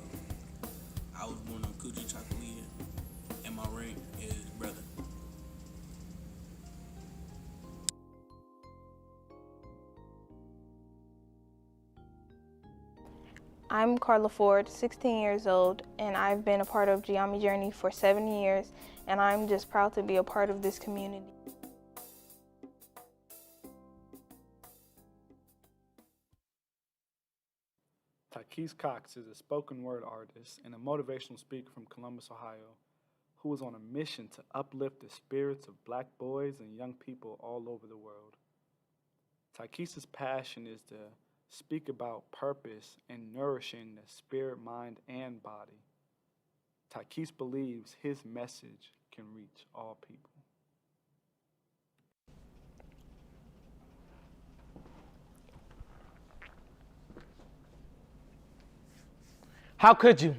I was born on Coochie Chocolate, and my rank is brother. I'm Carla Ford, 16 years old, and I've been a part of Giambi Journey for 7 years, and I'm just proud to be a part of this community. Tykees Cox is a spoken word artist and a motivational speaker from Columbus, Ohio, who is on a mission to uplift the spirits of Black boys and young people all over the world. Tykees' passion is to speak about purpose and nourishing the spirit, mind, and body. Tykees believes his message can reach all people. How could you?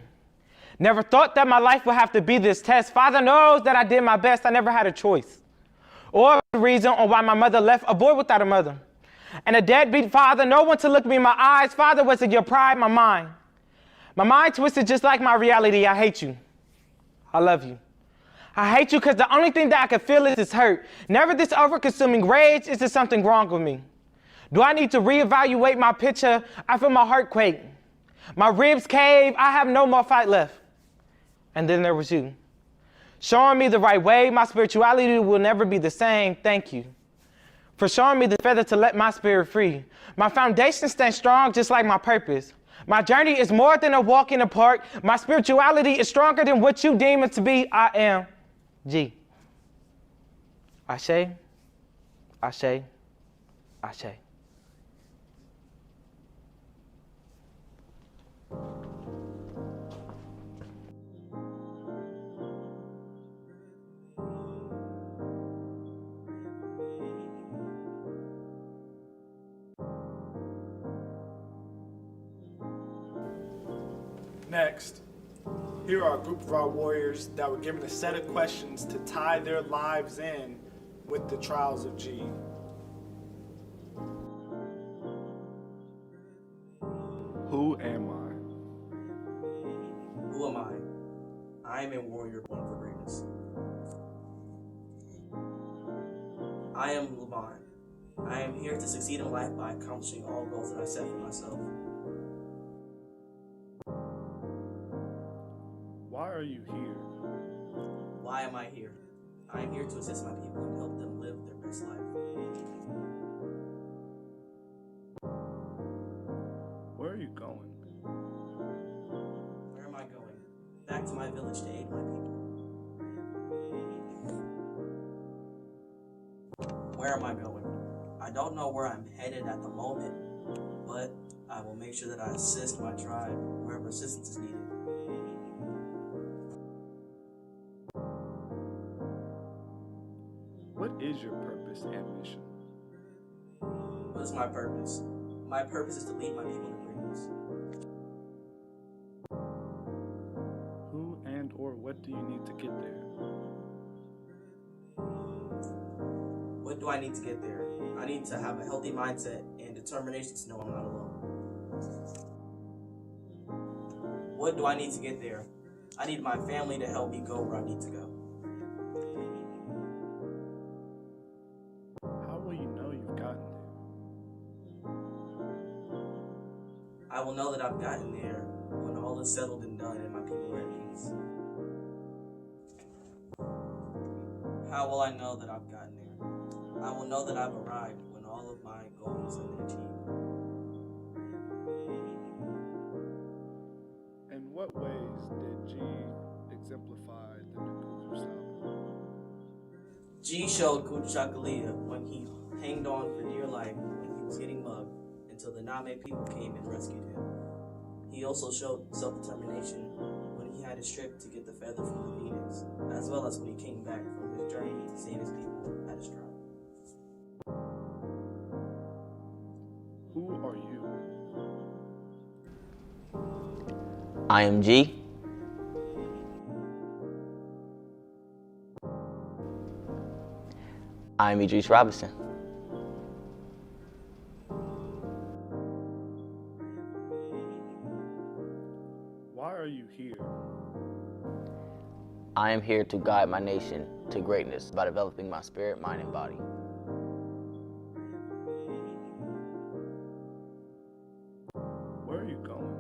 Never thought that my life would have to be this test. Father knows that I did my best. I never had a choice. Or the reason on why my mother left a boy without a mother. And a deadbeat father, no one to look me in my eyes. Father, was it your pride, my mind? My mind twisted just like my reality. I hate you. I love you. I hate you because the only thing that I can feel is this hurt. Never this over-consuming rage. Is there something wrong with me? Do I need to reevaluate my picture? I feel my heart quake. My ribs cave. I have no more fight left. And then there was you. Showing me the right way. My spirituality will never be the same. Thank you for showing me the feather to let my spirit free. My foundation stands strong just like my purpose. My journey is more than a walk in the park. My spirituality is stronger than what you deem it to be. I am G. Ashe, Ashe, Ashe. Next, here are a group of our warriors that were given a set of questions to tie their lives in with the trials of G. Who am I? Who am I? I am a warrior born for greatness. I am Laban. I am here to succeed in life by accomplishing all goals that I set for myself. Why are you here? Why am I here? I am here to assist my people and help them live their best life. Where are you going? Where am I going? Back to my village to aid my people. Where am I going? I don't know where I'm headed at the moment, but I will make sure that I assist my tribe wherever assistance is needed. What is your purpose and mission? What is my purpose? My purpose is to lead my people to greatness. Who and or what do you need to get there? What do I need to get there? I need to have a healthy mindset and determination to know I'm not alone. What do I need to get there? I need my family to help me go where I need to go. How will you know you've gotten there? I will know that I've gotten there when all is settled and done and my people are at peace. How will I know that I've gotten there? I will know that I've arrived when all of my goals have been achieved. And what ways did G exemplify the Nguzo Saba? G showed Kuchakalia when he hanged on for dear life when he was getting mugged until the Name people came and rescued him. He also showed self-determination when he had to strip to get the feather from the phoenix, as well as when he came back from his journey to save his people at his tribe. Who are you? I am G. I am Idris Robinson. Why are you here? I am here to guide my nation to greatness by developing my spirit, mind, and body. Where are you going?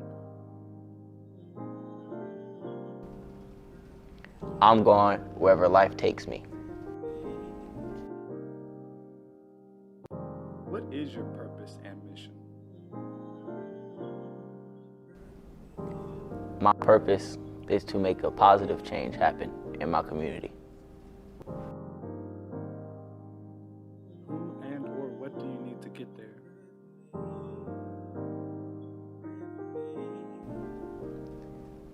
I'm going wherever life takes me. What is your purpose and mission? My purpose is to make a positive change happen in my community. Who and or what do you need to get there?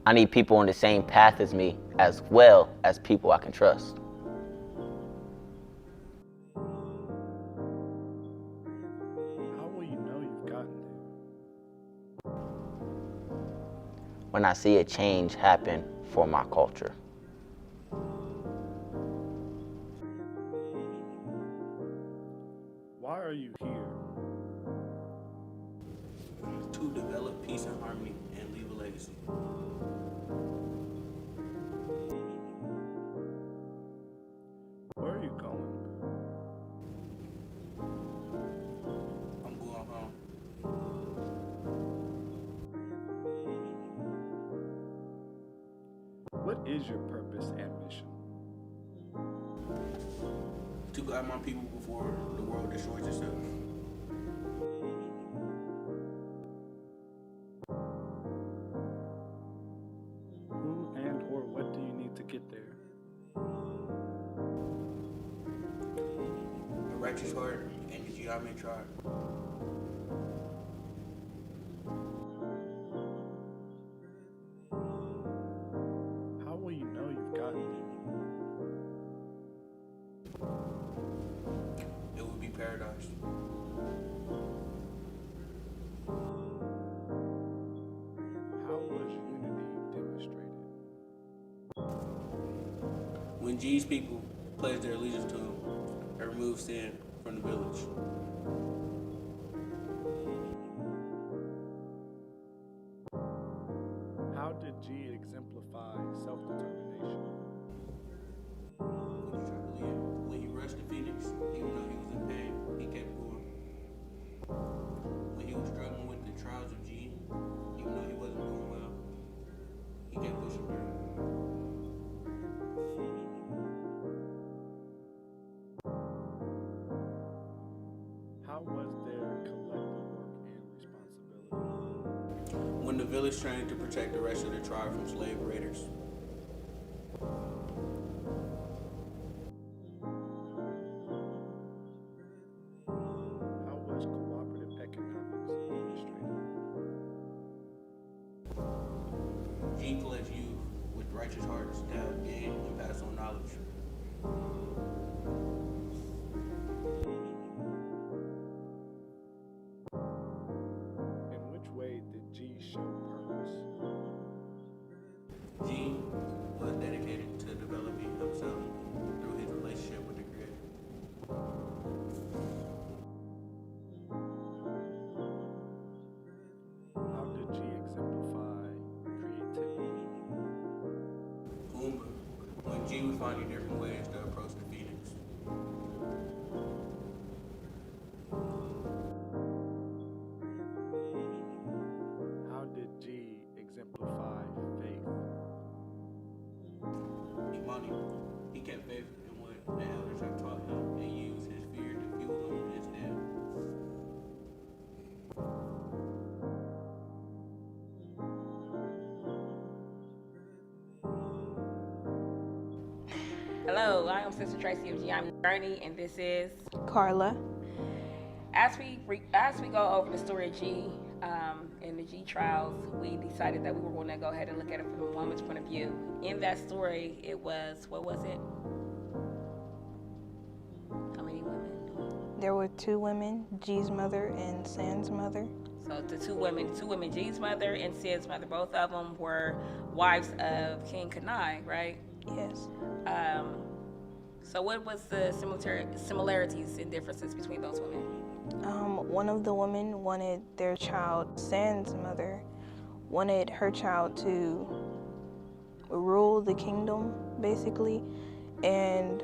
I need people on the same path as me, as well as people I can trust. How will you know you've gotten there? When I see a change happen for my culture. Why are you here? To develop peace and harmony and leave a legacy. Where are you going? I'm going home. What is your purpose and mission? To guide my people before the world destroys itself. Who and or what do you need to get there? A righteous heart and the Giame tribe. How will you know you've gotten there? It will be paradise. How was unity demonstrated? When G's people pledged their allegiance to him and removed sin from the village. How did G exemplify self-determination? When he rushed the Phoenix, even though he was in pain, he kept going. When he was struggling with the trials of G, even though he wasn't doing well, he kept pushing through. How was their collective work and responsibility? When the village trained to protect the rest of the tribe from slave raiders. How was cooperative economics demonstrated? G collects youth with righteous hearts to help gain and pass on knowledge. In which way did G show purpose? G was dedicated to developing himself through his relationship with the Creator. How did G exemplify creativity? When G was finding different ways to approach the Phoenix. How did G exemplify faith? Imani, he kept faith in what the elders have taught him and used his fear to fuel him instead. am Sister Tracy of Gianni Journey, and this is Carla. as we go over the story of G and the G trials. We decided that we were going to go ahead and look at it from a woman's point of view. In that story, it was, what was it? How many women? There were 2 women, G's mother and San's mother. So the two women, G's mother and Sid's mother, both of them were wives of King Kanai, right? Yes. So what was the similarities and differences between those women? One of the women wanted their child, San's mother, wanted her child to rule the kingdom, basically, and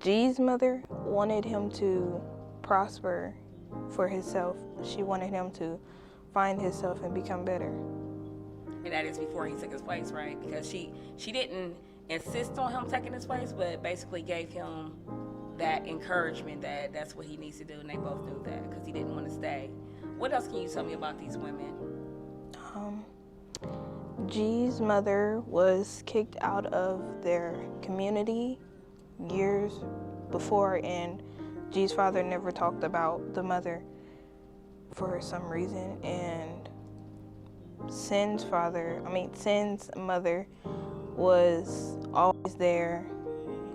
G's mother wanted him to prosper for himself. She wanted him to find himself and become better. And that is before he took his place, right? Because she didn't insist on him taking his place, but basically gave him that encouragement that that's what he needs to do, and they both knew that because he didn't want to stay. What else can you tell me about these women? G's mother was kicked out of their community years before, and G's father never talked about the mother for some reason, and Sin's mother was always there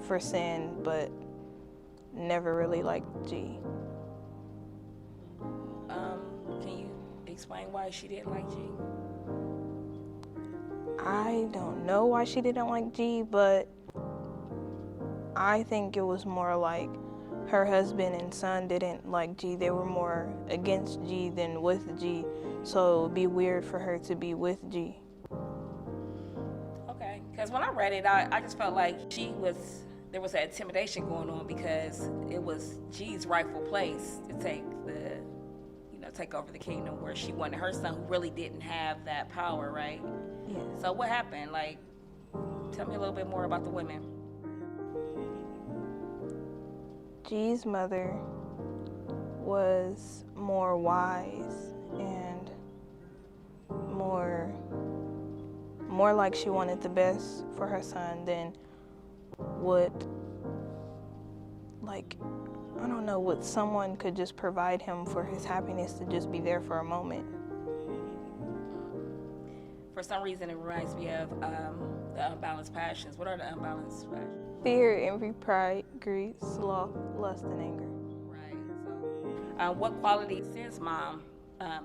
for Sin, but never really liked G. Can you explain why she didn't like G? I don't know why she didn't like G, but I think it was more like her husband and son didn't like G. They were more against G than with G, so it would be weird for her to be with G. Okay, because when I read it, I just felt like there was an intimidation going on because it was G's rightful place to take over the kingdom, where she wanted her son, who really didn't have that power, right? Yeah. So what happened? Like, tell me a little bit more about the women. G's mother was more wise and more like she wanted the best for her son than what someone could just provide him for his happiness to just be there for a moment. For some reason, it reminds me of the unbalanced passions. What are the unbalanced passions? Fear, envy, pride, greed, sloth, lust, and anger. Right. So, what qualities Sin's mom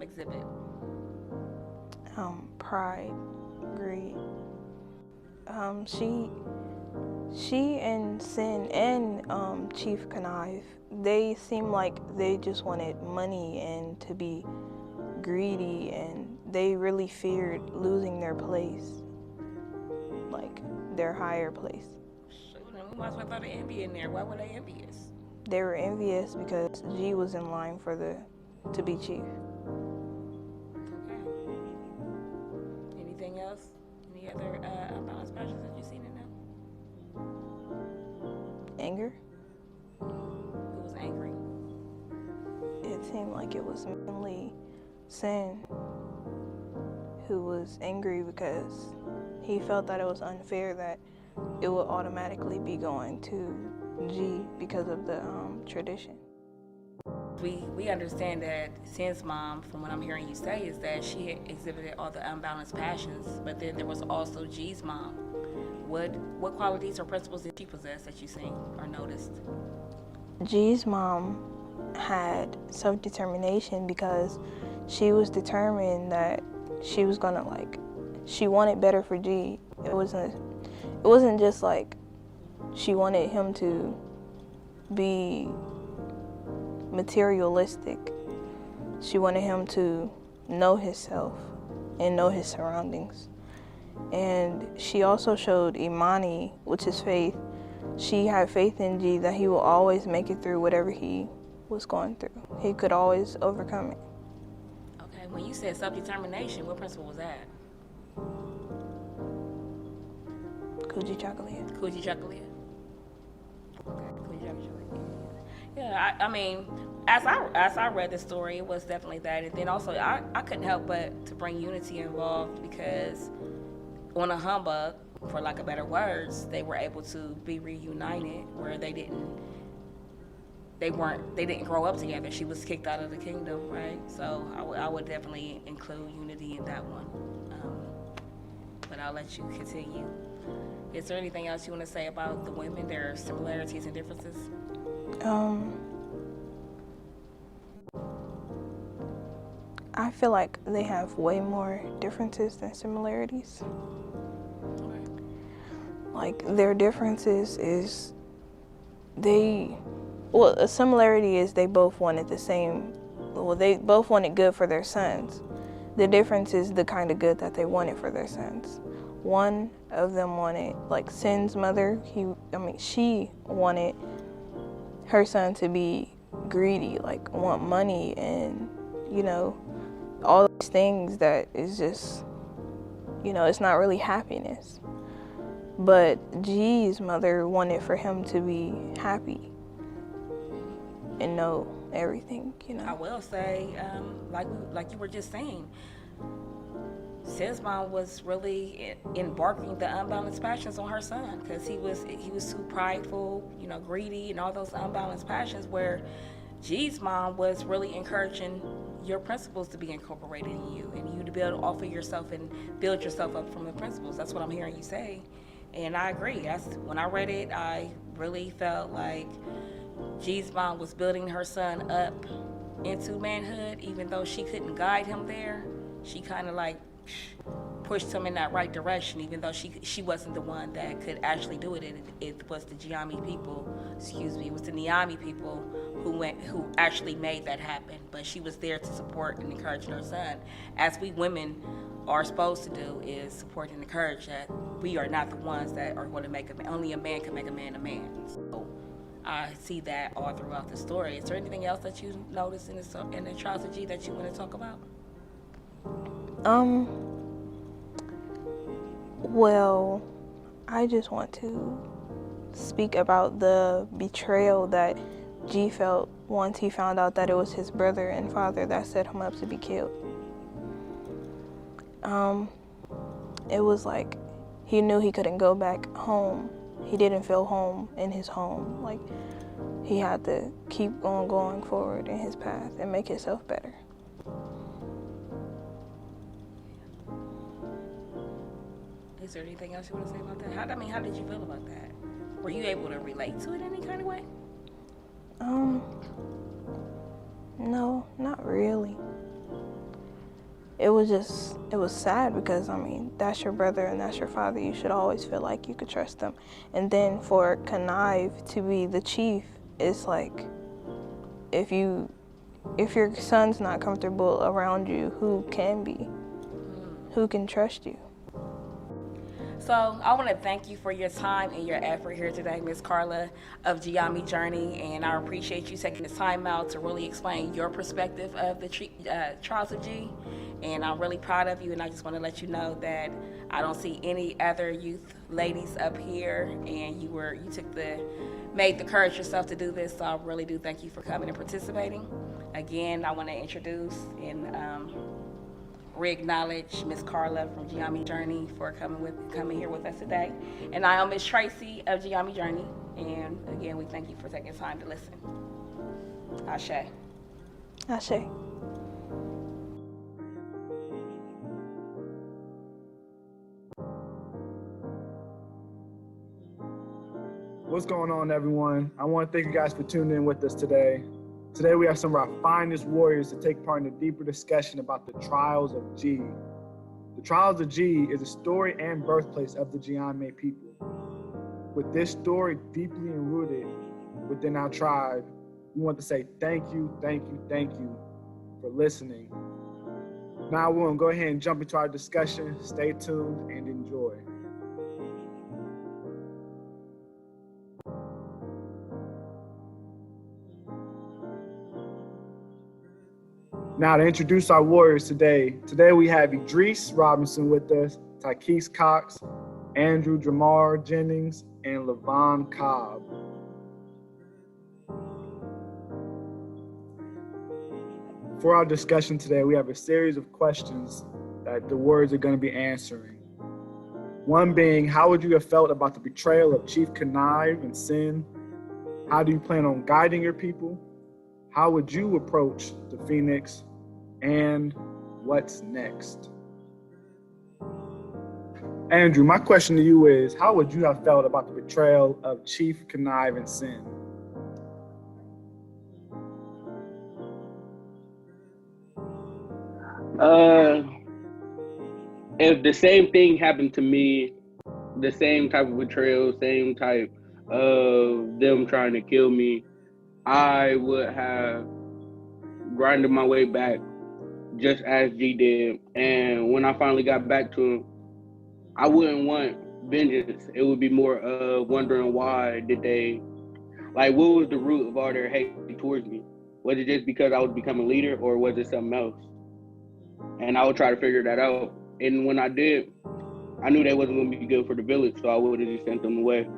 exhibit? Pride, greed. She and Sin and Chief Connive, they seemed like they just wanted money and to be greedy, and they really feared losing their place, like their higher place. So then we might as well throw the envy in there. Why were they envious? They were envious because G was in line to be chief. Okay. Anything else? Any other unbalanced passions that you've seen in them? Anger. Who was angry? It seemed like it was mainly Sin who was angry because he felt that it was unfair that it would automatically be going to G because of the tradition. We understand that Sin's mom, from what I'm hearing you say, is that she exhibited all the unbalanced passions, but then there was also G's mom. What qualities or principles did she possess that you seen or noticed? G's mom had self-determination because she was determined that she was gonna she wanted better for G. It wasn't just like she wanted him to be materialistic. She wanted him to know himself and know his surroundings. And she also showed Imani, which is faith. She had faith in G that he will always make it through whatever he was going through. He could always overcome it. Okay, when you said self-determination, what principle was that? Kuji Chakalia. Kuji Chakalia. Okay, Kuji Chakalia. Yeah, I mean, as I read the story, it was definitely that. And then also, I couldn't help but to bring unity involved because on a humbug, for lack of better words, they were able to be reunited where they didn't grow up together. She was kicked out of the kingdom, right? So I would definitely include unity in that one. But I'll let you continue. Is there anything else you want to say about the women, their similarities and differences? I feel like they have way more differences than similarities. Like, their differences is a similarity is they both wanted they both wanted good for their sons. The difference is the kind of good that they wanted for their sons. One of them wanted, like Sin's mother, she wanted her son to be greedy, like want money and, all these things that is just, it's not really happiness. But G's mother wanted for him to be happy and know everything, I will say, like you were just saying, Sin's mom was really embarking the unbalanced passions on her son because he was too prideful, greedy, and all those unbalanced passions. Where G's mom was really encouraging your principles to be incorporated in you, and you to build off of yourself and build yourself up from the principles. That's what I'm hearing you say, and I agree. When I read it, I really felt like G's mom was building her son up into manhood, even though she couldn't guide him there. She kind of like pushed him in that right direction, even though she wasn't the one that could actually do it. It was the Niami people who actually made that happen. But she was there to support and encourage her son, as we women are supposed to do, is support and encourage that we are not the ones that are going to make only a man can make a man a man. So I see that all throughout the story. Is there anything else that you noticed in the Trials of G that you want to talk about? Well, I just want to speak about the betrayal that G felt once he found out that it was his brother and father that set him up to be killed. It was like he knew he couldn't go back home. He didn't feel home in his home. Like, he had to keep on going forward in his path and make himself better. Is there anything else you want to say about that? How did you feel about that? Were you able to relate to it any kind of way? No, not really. It was sad because, that's your brother and that's your father. You should always feel like you could trust them. And then for Connive to be the chief, it's like, if your son's not comfortable around you, who can be? Who can trust you? So I want to thank you for your time and your effort here today, Ms. Carla of Niami Journey, and I appreciate you taking the time out to really explain your perspective of the Trials of G, and I'm really proud of you, and I just want to let you know that I don't see any other youth ladies up here, and you made the courage yourself to do this, so I really do thank you for coming and participating. Again, I want to introduce and re-acknowledge Miss Carla from Niami Journey for coming here with us today. And I am Miss Tracy of Niami Journey. And again, we thank you for taking time to listen. Ashe. Ashe. What's going on, everyone? I want to thank you guys for tuning in with us today. Today we have some of our finest warriors to take part in a deeper discussion about the Trials of G. The Trials of G is a story and birthplace of the Niami people. With this story deeply rooted within our tribe, we want to say thank you for listening. Now we're going to go ahead and jump into our discussion. Stay tuned and enjoy. Now to introduce our warriors today. Today we have Idris Robinson with us, Takis Cox, Andrew Jamar Jennings, and Levon Cobb. For our discussion today, we have a series of questions that the warriors are going to be answering. One being, how would you have felt about the betrayal of Chief Connive and Sin? How do you plan on guiding your people? How would you approach the Phoenix? And what's next? Andrew, my question to you is, how would you have felt about the betrayal of Chief Connive and Sin? If the same thing happened to me, the same type of betrayal, same type of them trying to kill me, I would have grinded my way back just as G did. And when I finally got back to him, I wouldn't want vengeance. It would be more of wondering why did they, like, what was the root of all their hate towards me? Was it just because I was becoming a leader, or was it something else? And I would try to figure that out. And when I did, I knew they wasn't going to be good for the village, so I would have just sent them away.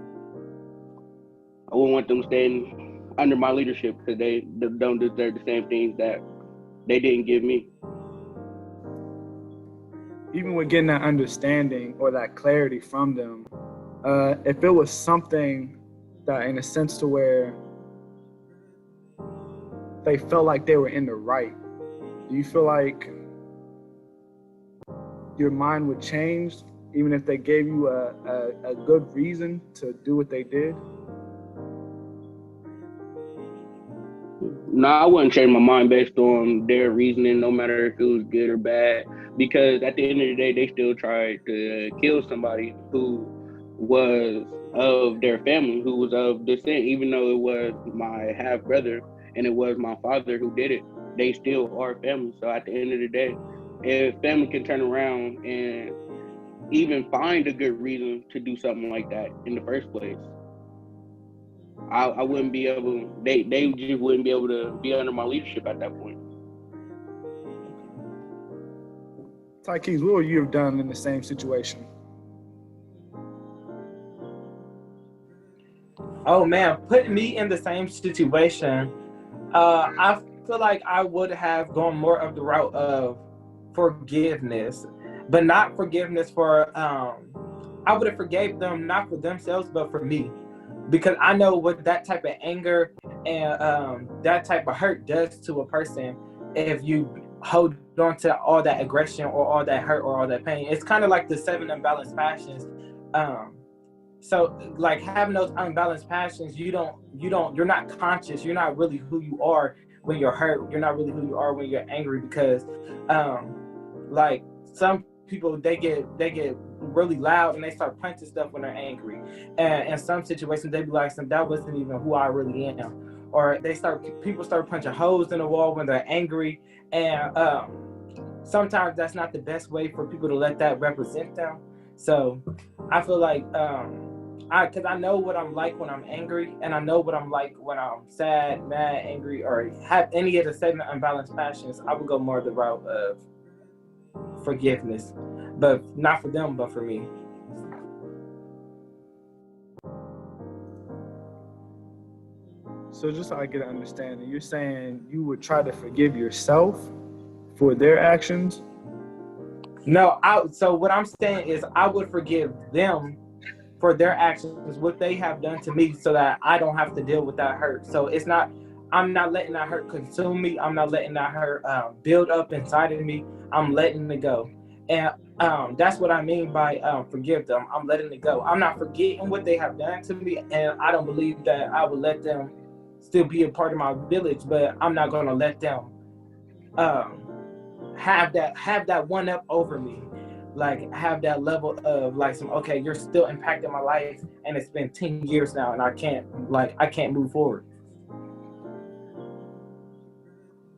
I wouldn't want them staying under my leadership because they don't deserve the same things that they didn't give me. Even with getting that understanding or that clarity from them, if it was something that, in a sense, to where they felt like they were in the right, do you feel like your mind would change even if they gave you a good reason to do what they did? No, I wouldn't change my mind based on their reasoning, no matter if it was good or bad, because at the end of the day, they still tried to kill somebody who was of their family, who was of descent, even though it was my half brother and it was my father who did it. They still are family. So at the end of the day, if family can turn around and even find a good reason to do something like that in the first place, I wouldn't be able, they just wouldn't be able to be under my leadership at that point. Tykees, what would you have done in the same situation? Oh man, putting me in the same situation, I feel like I would have gone more of the route of forgiveness, but not forgiveness for, I would have forgave them not for themselves, but for me. Because I know what that type of anger and that type of hurt does to a person if you hold on to all that aggression or all that hurt or all that pain. It's kind of like the 7 unbalanced passions. So like having those unbalanced passions, you're not conscious. You're not really who you are when you're hurt. You're not really who you are when you're angry, because like some people, they get really loud and they start punching stuff when they're angry. And in some situations, they be like, that wasn't even who I really am. Or people start punching holes in the wall when they're angry. And sometimes that's not the best way for people to let that represent them. So I feel like, because I know what I'm like when I'm angry, and I know what I'm like when I'm sad, mad, angry, or have any of the 7 unbalanced passions, I would go more the route of forgiveness, but not for them, but for me. So just so I get an understanding, you're saying you would try to forgive yourself for their actions? No, so what I'm saying is I would forgive them for their actions, what they have done to me, so that I don't have to deal with that hurt. So I'm not letting that hurt consume me. I'm not letting that hurt build up inside of me. I'm letting it go. And that's what I mean by forgive them. I'm letting it go. I'm not forgetting what they have done to me, and I don't believe that I would let them still be a part of my village, but I'm not going to let them have that one up over me. Like have that level of like okay, you're still impacting my life, and it's been 10 years now, and I can't move forward.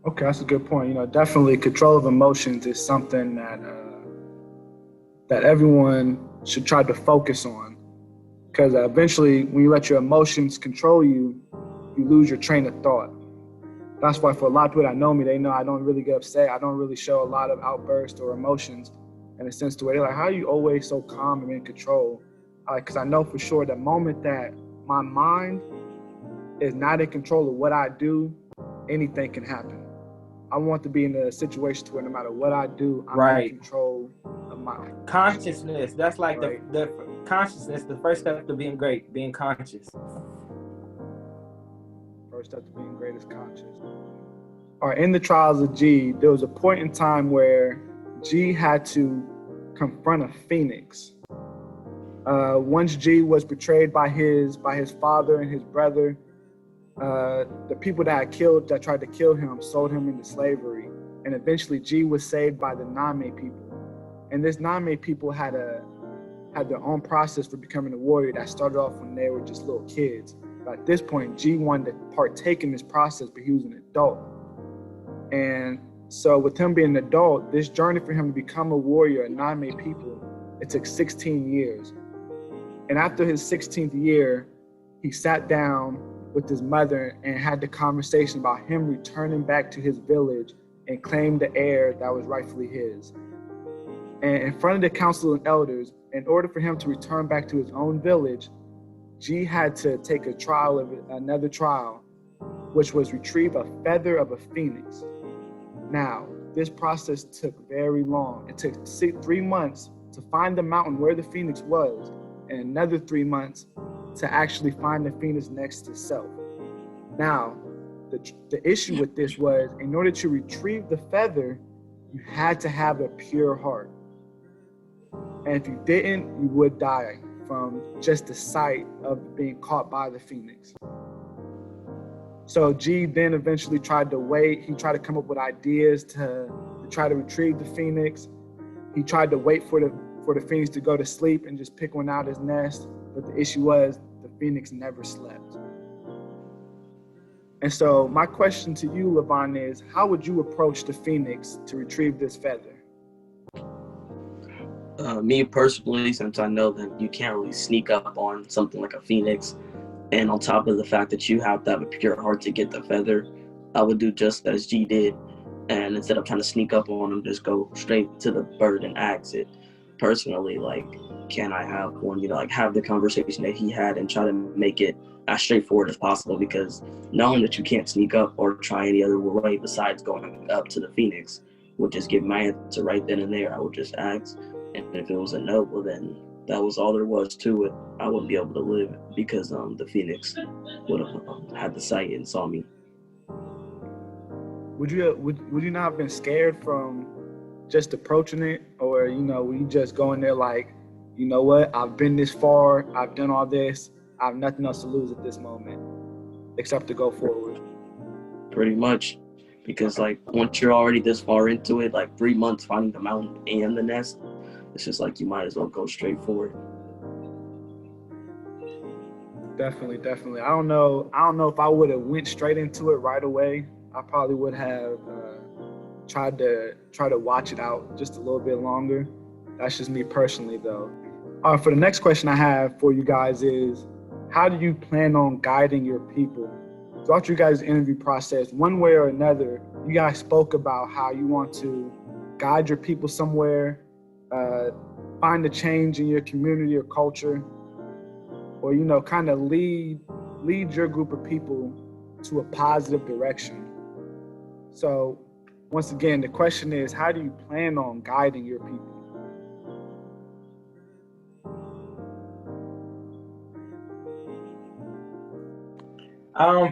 Okay, that's a good point. Definitely control of emotions is something that everyone should try to focus on, because eventually when you let your emotions control you, you lose your train of thought. That's why for a lot of people that know me, they know I don't really get upset. I don't really show a lot of outbursts or emotions, in a sense to where they're like, how are you always so calm and in control? Because I know for sure the moment that my mind is not in control of what I do, anything can happen. I want to be in a situation where no matter what I do, I'm in control of Consciousness. That's like Right. the consciousness, the first step to being great, being conscious. First step to being great is conscious. All right, in the trials of G, there was a point in time where G had to confront a phoenix. Once G was betrayed by his father and his brother, the people that tried to kill him sold him into slavery, and eventually G was saved by the Name people. And this Name people had their own process for becoming a warrior that started off when they were just little kids. But at this point, G wanted to partake in this process, but he was an adult. And so with him being an adult, this journey for him to become a warrior, a Name people, it took 16 years. And after his 16th year, he sat down with his mother and had the conversation about him returning back to his village and claim the heir that was rightfully his. And in front of the council and elders, in order for him to return back to his own village, G had to take another trial, which was retrieve a feather of a phoenix. Now, this process took very long. It took 3 months to find the mountain where the phoenix was, and another 3 months to actually find the phoenix next to self. Now, the issue with this was, in order to retrieve the feather, you had to have a pure heart. And if you didn't, you would die from just the sight of being caught by the phoenix. So G then eventually tried to wait. He tried to come up with ideas to try to retrieve the phoenix. He tried to wait for the phoenix to go to sleep and just pick one out of his nest. But the issue was the phoenix never slept. And so my question to you, Levon, is how would you approach the phoenix to retrieve this feather? Me personally, since I know that you can't really sneak up on something like a phoenix, and on top of the fact that you have to have a pure heart to get the feather, I would do just as G did, and instead of trying to sneak up on him, just go straight to the bird and ask it. Personally, like, can I have one? Like have the conversation that he had and try to make it as straightforward as possible, because knowing that you can't sneak up or try any other way besides going up to the phoenix would just give my answer right then and there. I would just ask, and if it was a no, well then that was all there was to it. I wouldn't be able to live because the phoenix would have had the sight and saw me. Would you not have been scared from just approaching it, or would you just go in there like, you know what, I've been this far, I've done all this, I have nothing else to lose at this moment except to go forward? Pretty much, because like once you're already this far into it, like 3 months finding the mountain and the nest, it's just like you might as well go straight for it. Definitely. I don't know if I would have went straight into it right away. I probably would have tried to watch it out just a little bit longer. That's just me personally, though. All right, for the next question I have for you guys is, how do you plan on guiding your people? Throughout your guys' interview process, one way or another, you guys spoke about how you want to guide your people somewhere, find a change in your community or culture, or kind of lead your group of people to a positive direction. So once again, the question is, how do you plan on guiding your people?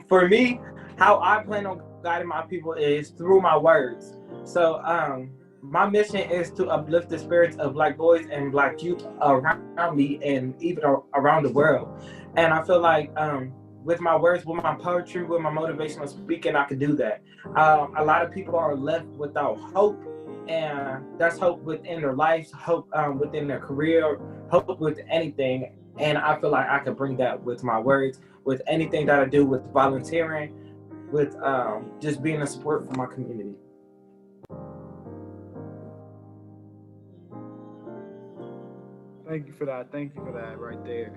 For me, how I plan on guiding my people is through my words. So my mission is to uplift the spirits of Black boys and Black youth around me and even around the world. And I feel like with my words, with my poetry, with my motivational speaking, I can do that. A lot of people are left without hope, and that's hope within their lives, hope within their career, hope with anything. And I feel like I could bring that with my words, with anything that I do, with volunteering, with just being a support for my community. Thank you for that right there.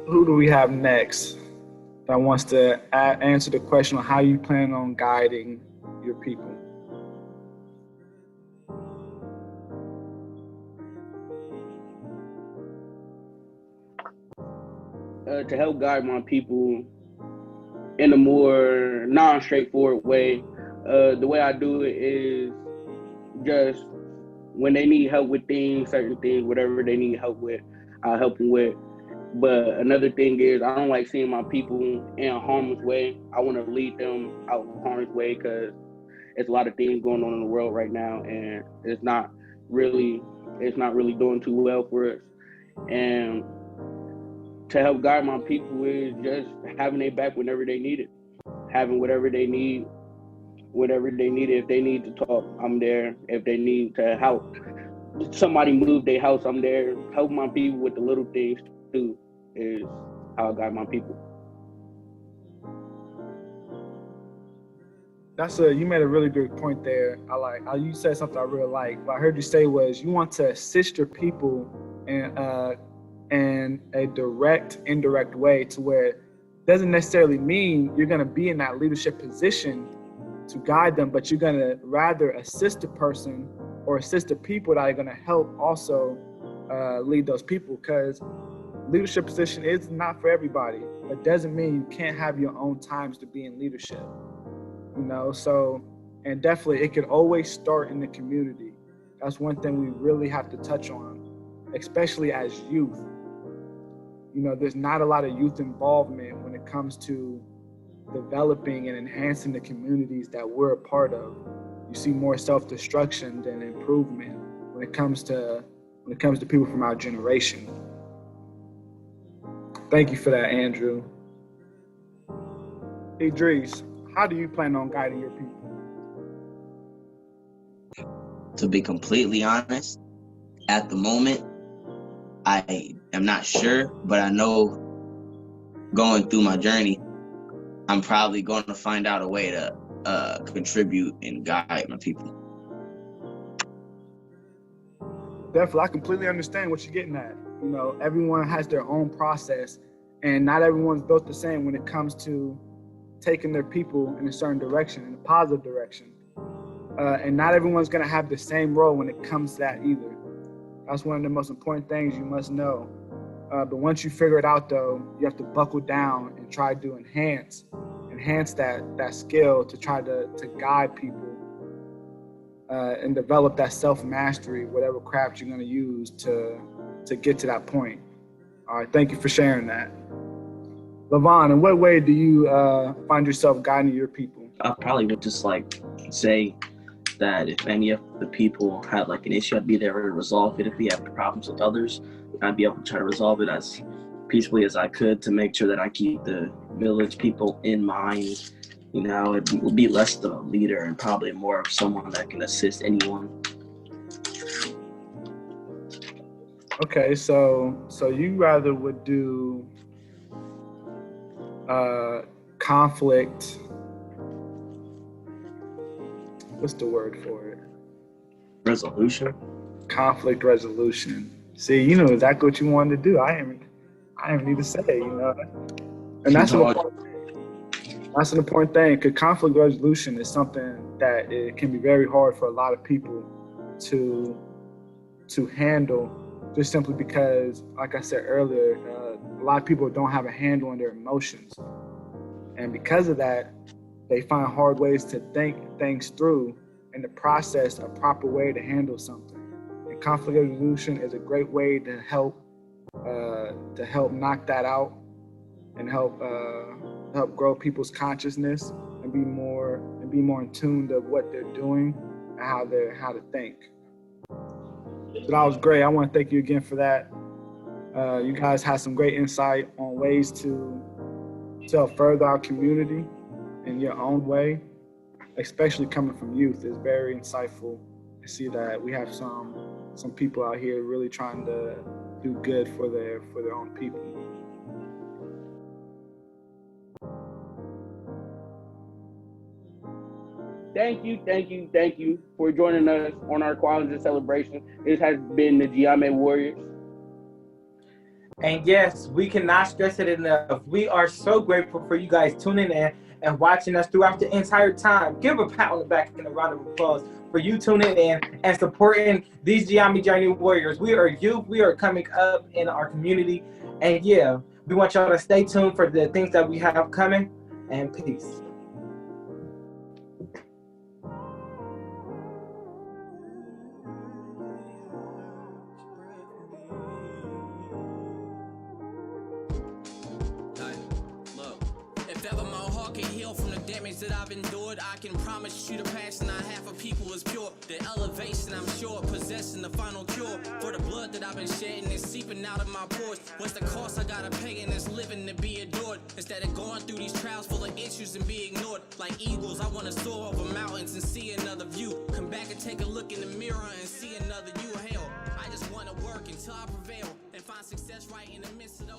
Who do we have next that wants to answer the question on how you plan on guiding your people? To help guide my people in a more non-straightforward way, the way I do it is just when they need help with things, certain things, whatever they need help with, I'll help them with. But another thing is, I don't like seeing my people in harm's way. I want to lead them out of harm's way because there's a lot of things going on in the world right now, and it's not really doing too well for us. And to help guide my people is just having their back whenever they need it, having whatever they need, whatever they need. If they need to talk, I'm there. If they need to help somebody move their house, I'm there. Help my people with the little things too is how I guide my people. You made a really good point there. You said something I really like. What I heard you say was you want to assist your people in a direct, indirect way to where it doesn't necessarily mean you're going to be in that leadership position to guide them, but you're going to rather assist the person or assist the people that are going to help also lead those people, because leadership position is not for everybody. It doesn't mean you can't have your own times to be in leadership. So, and definitely it could always start in the community. That's one thing we really have to touch on, especially as youth. There's not a lot of youth involvement when it comes to developing and enhancing the communities that we're a part of. You see more self-destruction than improvement when it comes to people from our generation. Thank you for that, Andrew. Idris, how do you plan on guiding your people? To be completely honest, at the moment, I am not sure, but I know going through my journey, I'm probably going to find out a way to contribute and guide my people. Definitely, I completely understand what you're getting at. Everyone has their own process, and not everyone's built the same when it comes to taking their people in a certain direction, in a positive direction. And not everyone's going to have the same role when it comes to that either. That's one of the most important things you must know. But once you figure it out, though, you have to buckle down and try to enhance that skill to try to guide people and develop that self-mastery, whatever craft you're going to use to get to that point. All right, thank you for sharing that. Levon, in what way do you find yourself guiding your people? I probably would just say that if any of the people had an issue, I'd be there to resolve it. If we have problems with others, I'd be able to try to resolve it as peacefully as I could to make sure that I keep the village people in mind. It will be less of a leader and probably more of someone that can assist anyone. Okay, so you rather would do conflict. What's the word for it? Resolution. Conflict resolution. See, you know exactly what you wanted to do. I didn't need to say, and that's an important thing. Because conflict resolution is something that it can be very hard for a lot of people to handle, just simply because, like I said earlier, a lot of people don't have a handle on their emotions, and because of that, they find hard ways to think things through and to process a proper way to handle something. And conflict resolution is a great way to help knock that out and help grow people's consciousness and be more in tune to what they're doing and how to think. So that was great. I want to thank you again for that. You guys had some great insight on ways to help further our community in your own way, especially coming from youth. It's very insightful to see that we have some people out here really trying to do good for their own people. Thank you for joining us on our Kwanzaa celebration. This has been the Giame Warriors. And yes, we cannot stress it enough. We are so grateful for you guys tuning in and watching us throughout the entire time. Give a pat on the back and a round of applause for you tuning in and supporting these Giame Journey Warriors. We are youth. We are coming up in our community. And yeah, we want y'all to stay tuned for the things that we have coming. And peace. damage that I've endured, I can promise you the passion I have for people is pure. The elevation, I'm sure, possessing the final cure. For the blood that I've been shedding is seeping out of my pores. What's the cost I gotta pay in this living to be adored? Instead of going through these trials full of issues and be ignored. Like eagles, I wanna soar over mountains and see another view. Come back and take a look in the mirror and see another you. Hell, I just wanna work until I prevail and find success right in the midst of those